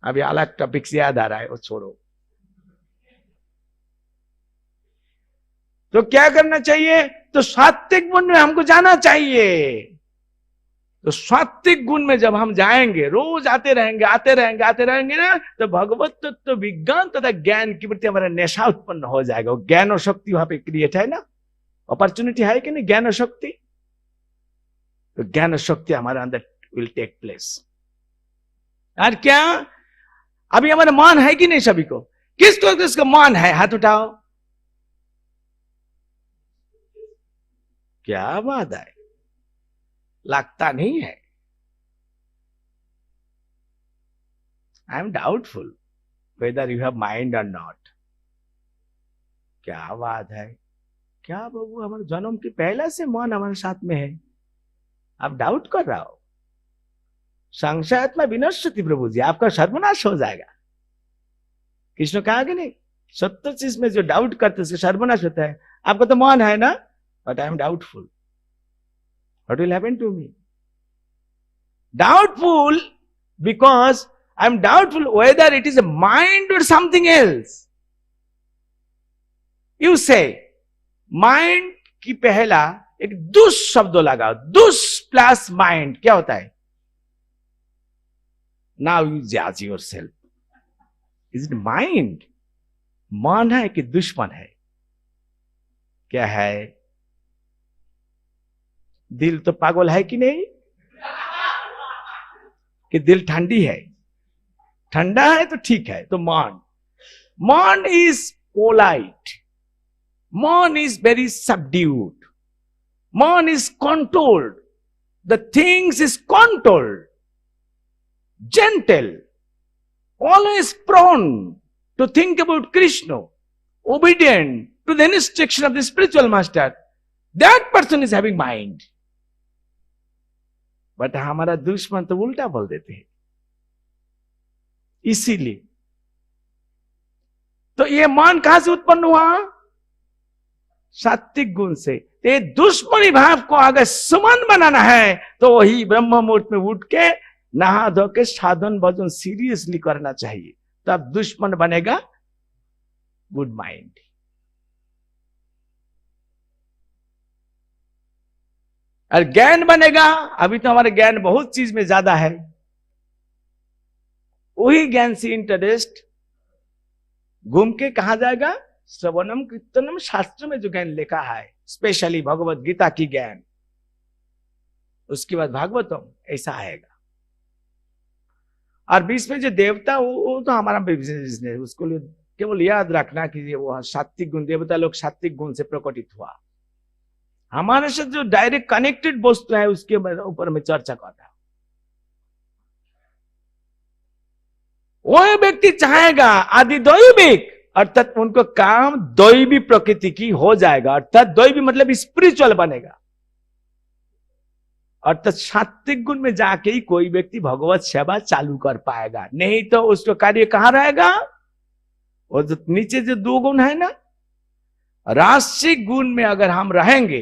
अभी अलग टॉपिक से याद आ रहा है, वो छोड़ो. तो क्या करना चाहिए? तो सात्विक गुण में हमको जाना चाहिए. तो सात्विक गुण में जब हम जाएंगे, रोज आते रहेंगे ना, तो भगवत तत्व विज्ञान तथा ज्ञान के प्रति हमारा नशा उत्पन्न हो जाएगा. वो ज्ञान और शक्ति वहां पे क्रिएट है ना, अपॉर्चुनिटी है कि नहीं, ज्ञान और शक्ति. तो ज्ञान और शक्ति हमारे अंदर विल टेक प्लेस. और क्या अभी हमारा मान है कि नहीं? सभी को, किसको मान है? हाथ उठाओ. क्या बात है, लगता नहीं है. I am doubtful whether you have mind और नॉट. क्या बात है. क्या बाबू, हमारे जन्म के पहले से मन हमारे साथ में है, आप डाउट कर रहा हो. संशयात्मा विनश्यति प्रभु जी, आपका सर्वनाश हो जाएगा. कृष्ण कहा कि नहीं, 70 चीज में जो डाउट करते उसका सर्वनाश होता है. आपका तो मन है ना, but I am doubtful. What will happen to me? Doubtful because I am doubtful whether it is a mind or something else. You say, mind की पहला एक दुष शब्द लगाओ. दुष प्लस माइंड क्या होता है? Now you judge yourself. Is it mind? मन है कि दुश्मन है? क्या है? दिल तो पागल है कि नहीं? कि दिल ठंडी है? ठंडा है तो ठीक है. तो मन इज पोलाइट. मन इज वेरी सबड्यूड. मन is controlled. The things is controlled. gentle, always prone to think about Krishna, obedient to the instruction of the spiritual master. That person is having mind. But हमारा दुश्मन तो उल्टा बोल देते हैं. इसीलिए तो ये मन कहां से उत्पन्न हुआ? सात्विक गुण से. ये दुश्मनी भाव को अगर सुमन बनाना है तो वही ब्रह्म मुहूर्त में उठ के नहा धो के साधन भजन सीरियसली करना चाहिए. तब दुश्मन बनेगा गुड माइंड. और ज्ञान बनेगा. अभी तो हमारे ज्ञान बहुत चीज में ज्यादा है. वही ज्ञान से इंटरेस्ट घूम के कहा जाएगा? श्रवणम कीर्तनम. शास्त्र में जो ज्ञान लिखा है, स्पेशली भगवत गीता की ज्ञान, उसके बाद भागवतम, ऐसा आएगा. और बीच में जो देवता, वो तो हमारा बिजनेस है. उसको केवल याद रखना कि ये वो सात्विक गुण, देवता लोग सात्विक गुण से प्रकटित हुआ. हमारे साथ जो डायरेक्ट कनेक्टेड वस्तु है उसके ऊपर में चर्चा करता. वो व्यक्ति चाहेगा आदि दैविक, अर्थात उनको काम दैवी प्रकृति की हो जाएगा, अर्थात दैवी मतलब स्पिरिचुअल बनेगा, अर्थात सात्विक गुण में जाके ही कोई व्यक्ति भगवत सेवा चालू कर पाएगा, नहीं तो उसका कार्य कहां रहेगा। और जो नीचे जो 2 गुण है ना, राजसिक गुण में अगर हम रहेंगे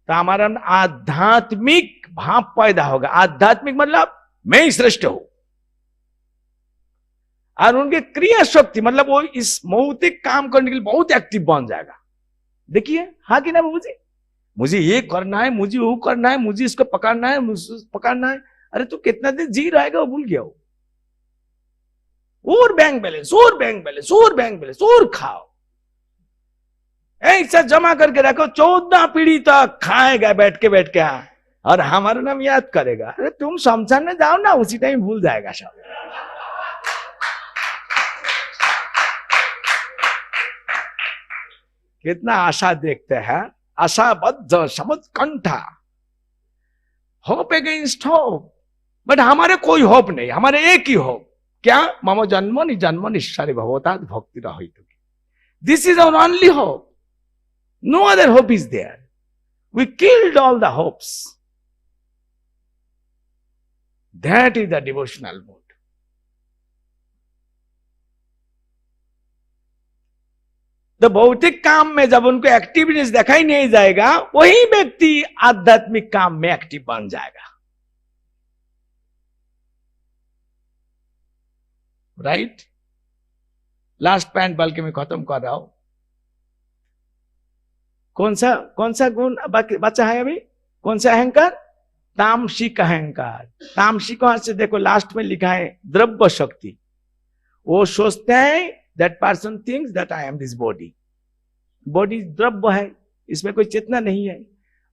तो हमारा आध्यात्मिक भाव पैदा होगा। आध्यात्मिक मतलब मैं ही श्रेष्ठ हूं, और उनके क्रिया शक्ति मतलब वो इस भौतिक काम करने के लिए बहुत एक्टिव बन जाएगा। देखिए हाँ कि ना बाबू जी, मुझे ये करना है, मुझे वो करना है, मुझे इसको पकड़ना है, मुझे पकड़ना है। अरे तू कितना दिन जी रहेगा वो भूल गया हो। और बैंक बैलेंस, और बैंक बैलेंस, और बैंक बैलेंस, और खाओ, ऐसा जमा करके रखो, 14 पीढ़ी तक खाएगा बैठ के और हमारा नाम याद करेगा। अरे तुम शमशान में जाओ ना, उसी टाइम भूल जाएगा सब। कितना आशा देखते हैं, आशाबद्ध समझ कंठा, होप अगेंस्ट होप, बट हमारे कोई होप नहीं, हमारे एक ही होप, क्या? मम जन्मनि जन्मनि ईश्वरे भगवता भक्ति रहित। This is our only hope, no other hope is there. We killed all the hopes, that is the devotional mood. तो भौतिक काम में जब उनको एक्टिवनेस दिखाई नहीं जाएगा, वही व्यक्ति आध्यात्मिक काम में एक्टिव बन जाएगा। राइट? लास्ट पॉइंट बल्कि मैं खत्म कर रहा हूं। कौन सा गुण बचा है अभी? कौन सा अहंकार? तामसिक अहंकार। तामसिक से देखो लास्ट में लिखा है द्रव्य शक्ति। वो सोचते हैं, that person thinks that I am this body. Body द्रव्य है, इसमें कोई चेतना नहीं है।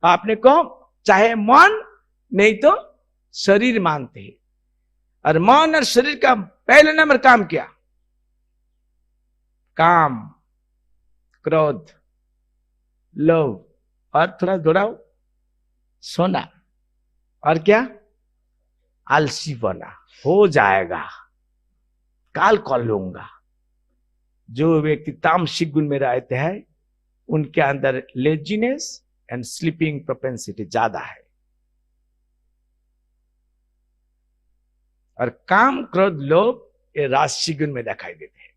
आपने कहो चाहे मन नहीं तो शरीर मानते हैं, और मन और शरीर का पहले नंबर काम क्या? काम, क्रोध, लोभ, और थोड़ा जोड़ाओ सोना, और क्या? आलसी बना। हो जाएगा, काल कर लूंगा। जो व्यक्ति तामसिक गुण में रहते हैं उनके अंदर लेजीनेस एंड स्लीपिंग प्रोपेंसिटी ज्यादा है, और काम, क्रोध, लोभ ये राजसिक गुण में दिखाई देते हैं।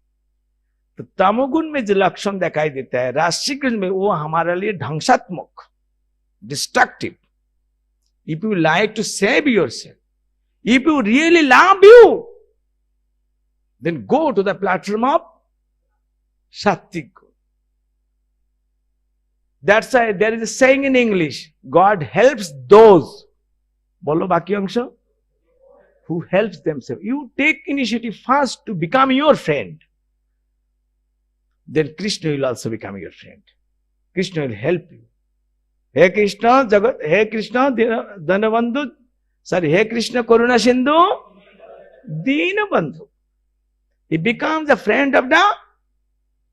तो तमोगुण में जो लक्षण दिखाई देता है राजसिक गुण में, वो हमारे लिए ध्वंसात्मक, destructive. If you like to save yourself, if you really love you, then go to the platform of Sattvic. That's why there is a saying in English, God helps those, bolo baki angsho, who helps themselves. You take initiative first to become your friend, then Krishna will also become your friend. Krishna will help you. Hey Krishna Jagat, hey Krishna Dhanabandhu, sorry, hey Krishna Karuna Sindhu Dinabandhu. He becomes a friend of the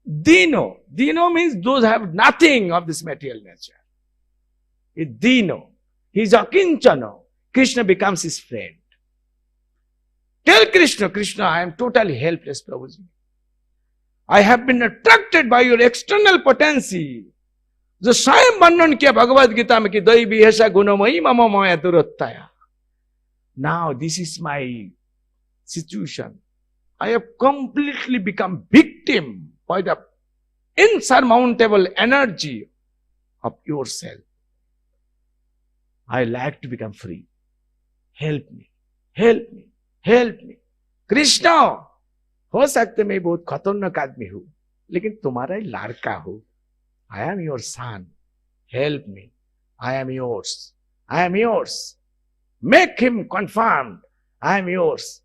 Dino. Dino means those who have nothing of this material nature. He's Dino. He's Akinchano. Krishna becomes his friend. Tell Krishna, Krishna, I am totally helpless, Prabhuji. I have been attracted by your external potency. जो स्वयं वर्णन किया भगवद गीता में कि दैवी ऐसा गुणमयी मम माया दुरोत्तया. Now this is my situation. I have completely become victim by the insurmountable energy of yourself. I like to become free. Help me, help me, help me. Krishna, हो सकते मैं बहुत खतरनाक आदमी हूं, लेकिन तुम्हारा ही लड़का हूं. I am your son. Help me. I am yours. I am yours. Make him confirmed. I am yours.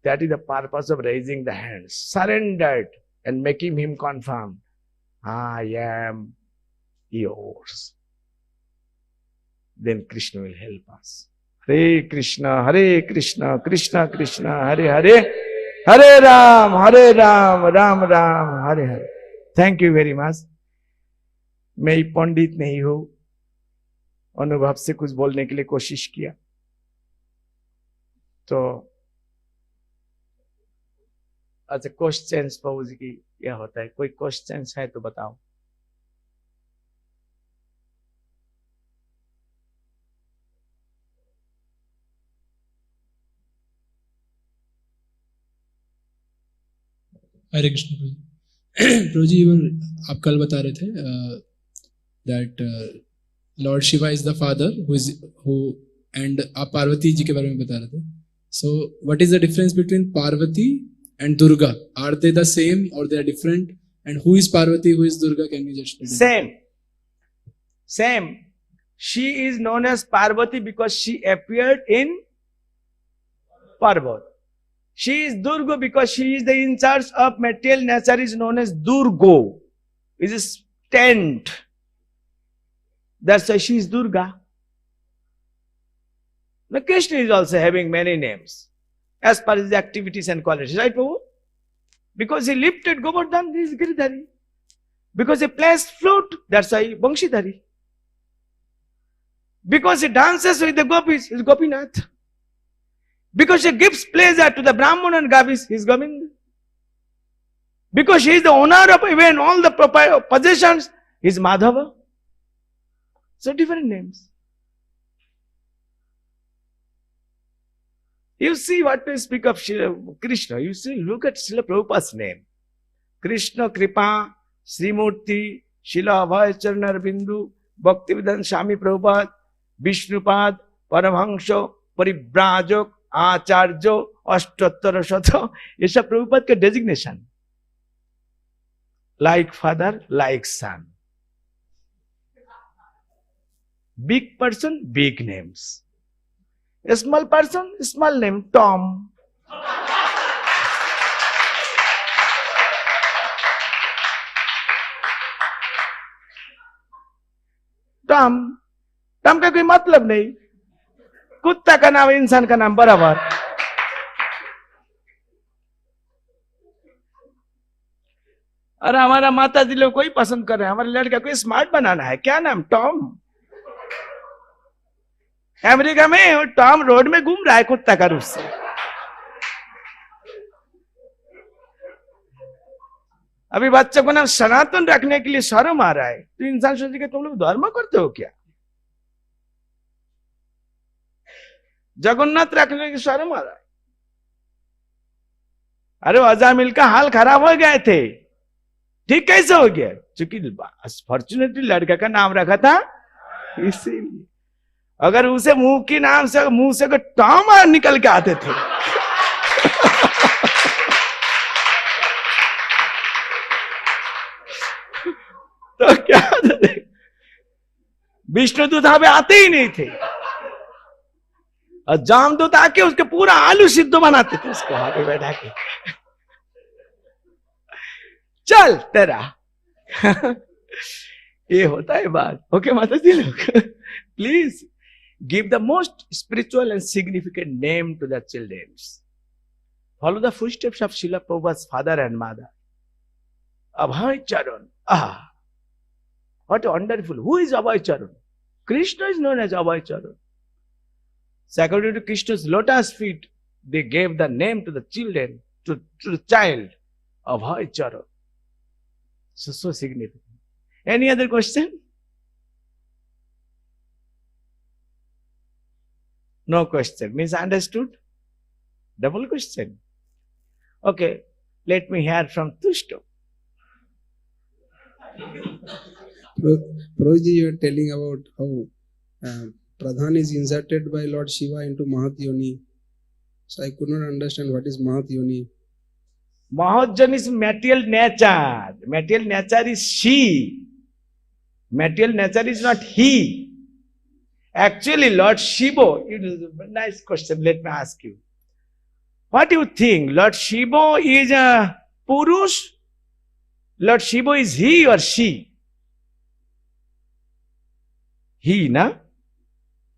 That is the purpose of raising the hands, surrendered and making him confirm, I am yours. Then Krishna will help us. Hare Krishna, Krishna Krishna, Hare Hare, Hare Ram, Ram Ram, Hare Hare. Thank you very much. मैं पंडित नहीं हूं, अनुभव से कुछ बोलने के लिए कोशिश किया. तो अच्छा, क्वेश्चन प्रभु जी की क्या होता है? कोई क्वेश्चन है तो बताओ। हरे कृष्ण प्रभु जी। प्रभु जी, आप कल बता रहे थे that Lord Shiva is the father who and आप पार्वती जी के बारे में बता रहे थे. So what is the difference between Parvati and Durga? Are they the same or they are different? And who is Parvati, who is Durga? Can you just Same. She is known as Parvati because she appeared in Parvat. She is Durga because she is the in charge of material nature, is known as Durgo. It is tent. That's why she is Durga. Now Krishna is also having many names as per his activities and qualities, right, Prabhu? Because he lifted Govardhan, he is Giridhari. Because he plays flute, that's why Bangshidhari. Because he dances with the gopis, he is Gopinath. Because he gives pleasure to the Brahman and Gopis, he is Govinda. Because he is the owner of even all the possessions, he is Madhava. So different names. You see what we speak of Krishna, you see, look at Srila Prabhupada's name. Krishna Kripa, Srimurti, Srila Abhay Charanar Bindu, Bhaktivedanta Swami Prabhupada, Vishnupad, Paramahansa, Parivrajak, Acharya, Ashtottara Shata, ये सब प्रभुपाद के designation. Like father, like son. Big person, big names. A small person, small name, Tom. Tom का कोई मतलब नहीं. कुत्ता का नाम, इंसान का नाम बराबर. अरे हमारा माता जी लोग कोई पसंद कर रहे हैं, हमारे लड़का कोई स्मार्ट बनाना है, क्या नाम? टॉम. अमेरिका में टॉम रोड में घूम रहा है कुत्ता का रूप से. अभी बच्चों को नाम सनातन रखने के लिए शर्म आ रहा है, तो इंसान सोचेगा तुम लोग धर्म करते हो क्या? जगन्नाथ रखने की शर्म आ रहा है. अरे अजामिल का हाल खराब हो गए थे, ठीक कैसे हो गया? क्योंकि फॉर्चुनेटली लड़का का नाम रखा था इसीलिए. अगर उसे मुंह के नाम से, मुंह से टॉम निकल के आते थे तो क्या होता? विष्णुदूत हमें आते ही नहीं थे, और जामदूत आके उसके पूरा आलू सिद्ध बनाते थे उसको आगे बैठा के. चल तेरा ये होता है बात. ओके माता जी लोग, please give the most spiritual and significant name to the children. Follow the footsteps of Srila Prabhupada's father and mother. Abhay Charan. Ah, what a wonderful. Who is Abhay Charan? Krishna is known as Abhay Charan. So according to Krishna's lotus feet, they gave the name to the children, to the child, Abhay Charan. So significant. Any other question? No question. Means understood? Double question. Okay, let me hear from Tushto. Prabhuji, you are telling about how Pradhan is inserted by Lord Shiva into Mahat Yoni. So I could not understand what is Mahat Yoni. Mahat Yoni is material nature. Material nature is she. Material nature is not he. Actually, Lord Shiva, it is a nice question, let me ask you. What do you think? Lord Shiva is a Purush? Lord Shiva is he or she? He, na?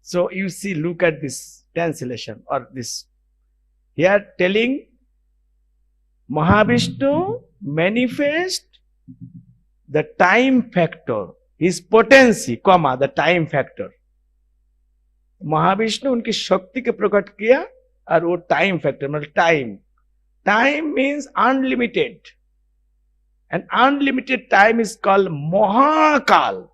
So you see, look at this translation or this. Here telling Mahavishnu manifest the time factor, his potency, comma, the time factor. Mahavishnu उनकी शक्ति के प्रकट किया और वो time factor मतलब time Time means unlimited. And unlimited time is called Mahakal.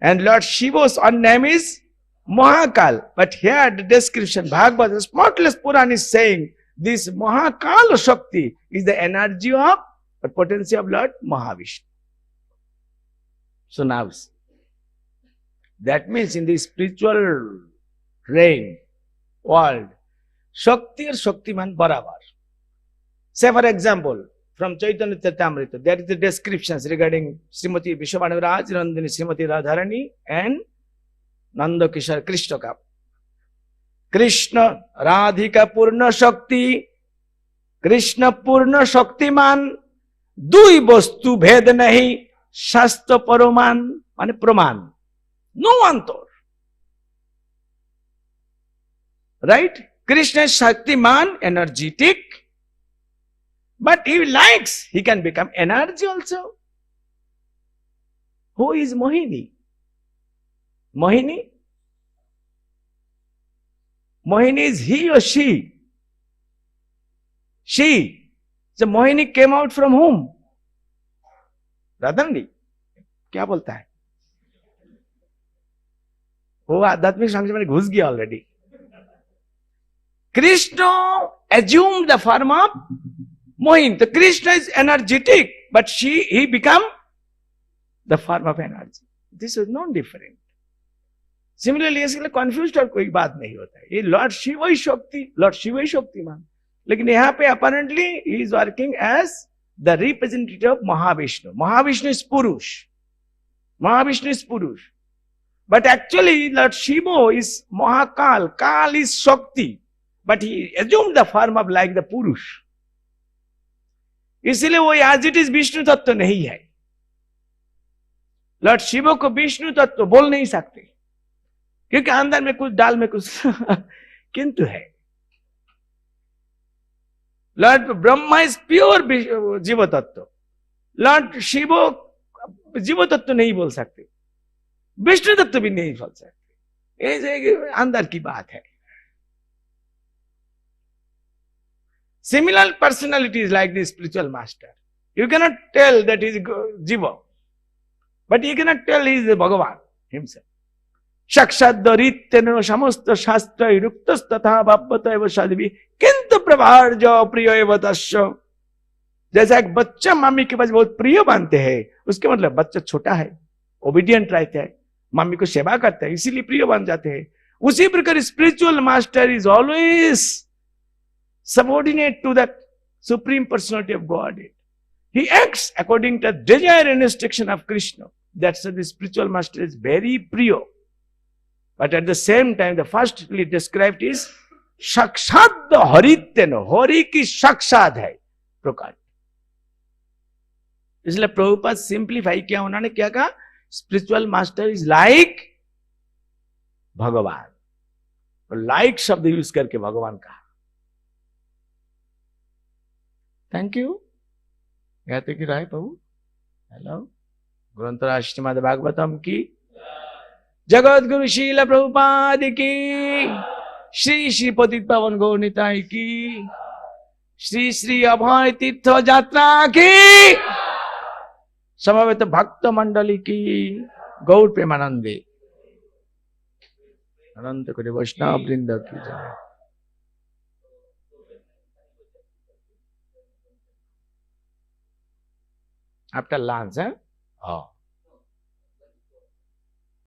And Lord Shiva's own name is Mahakal. But here the description, Bhagavatam, the spotless Puran is saying, this Mahakal Shakti is the energy of, the potency of Lord Mahavishnu. So now, that means in the spiritual realm, world, Shakti or Shaktiman barabar. Say for example, from Chaitanya Charitamrita, there is the descriptions regarding Srimati Vishwanavaraj, Nandini Srimati Radharani and Nanda Kishore Krishna ka. Krishna Radhika Purna Shakti, Krishna Purna Shaktiman, Dui Bostu Bhed Nahi, Shastra Paroman, Mane Praman. No antor. Right? Krishna is Shaktiman, energetic. But he likes, he can become energy also. Who is Mohini? Mohini? Mohini is he or she? She. So Mohini came out from whom? Radharani. क्या बोलता है? वो आध्यात्मिक संघ में घुस गया already. Krishna assumed the form of Mohin. The Krishna is energetic, but he become the form of energy. This is not different. Similarly, इसके लिए confused और कोई बात नहीं होता है. ये Lord Shiva is Shakti, Lord Shiva is Shaktiman. लेकिन यहाँ पे apparently he is working as the representative of Mahavishnu. Mahavishnu is Purush. Mahavishnu is Purush. But actually, Lord Shiva is Mahakal. Kal is Shakti. But he assumed the form of like the Purush. इसलिए वो as it is Vishnu तत्व नहीं है. Lord Shiv को विष्णु तत्व बोल नहीं सकते क्योंकि अंदर में कुछ डाल में कुछ किंतु है. लॉर्ड ब्रह्मा इज प्योर जीव तत्व. लॉर्ड शिव जीव तत्व नहीं बोल सकते, विष्णु तत्व भी नहीं बोल सकते. ये अंदर की बात है. Similar personalities like the spiritual master. You cannot tell that he is Jiva. But you cannot tell he is the Bhagavan himself. Shakshadarityano samasta shastra iruktas tatha bhabbata eva shadvi kintu prabharja priya eva tasya. जैसा एक बच्चा mummy के पास बहुत प्रिय बनते हैं, उसके मतलब बच्चा छोटा है, ओबीडियंट रहता है, मम्मी को सेवा करता है, इसीलिए प्रिय बन जाते हैं. उसी प्रकार spiritual master is always subordinate to the Supreme Personality of Godhead. He acts according to the desire and instruction of Krishna. That's why the spiritual master is very priya. But at the same time, the firstly described is Shakshad Harityano. Hari ki Shakshad hai. प्रकार. इसलिए Prabhupada simplify किया, उन्होंने क्या कहा? Spiritual master is like भगवान. Like शब्द use करके भगवान कहा. Thank you. कहते कि राय प्रभु. हेलो. ग्रंथराज श्रीमद् भागवतम की, जगत गुरु शील प्रभुपाद की, श्री श्री पतित पावन गौर निताई की, श्री श्री अभय तीर्थ यात्रा की, समवेत भक्त मंडली की, गौर प्रेमानंदे अनंत कोटि वैष्णव वृंद की जय. After lunch, huh? Oh.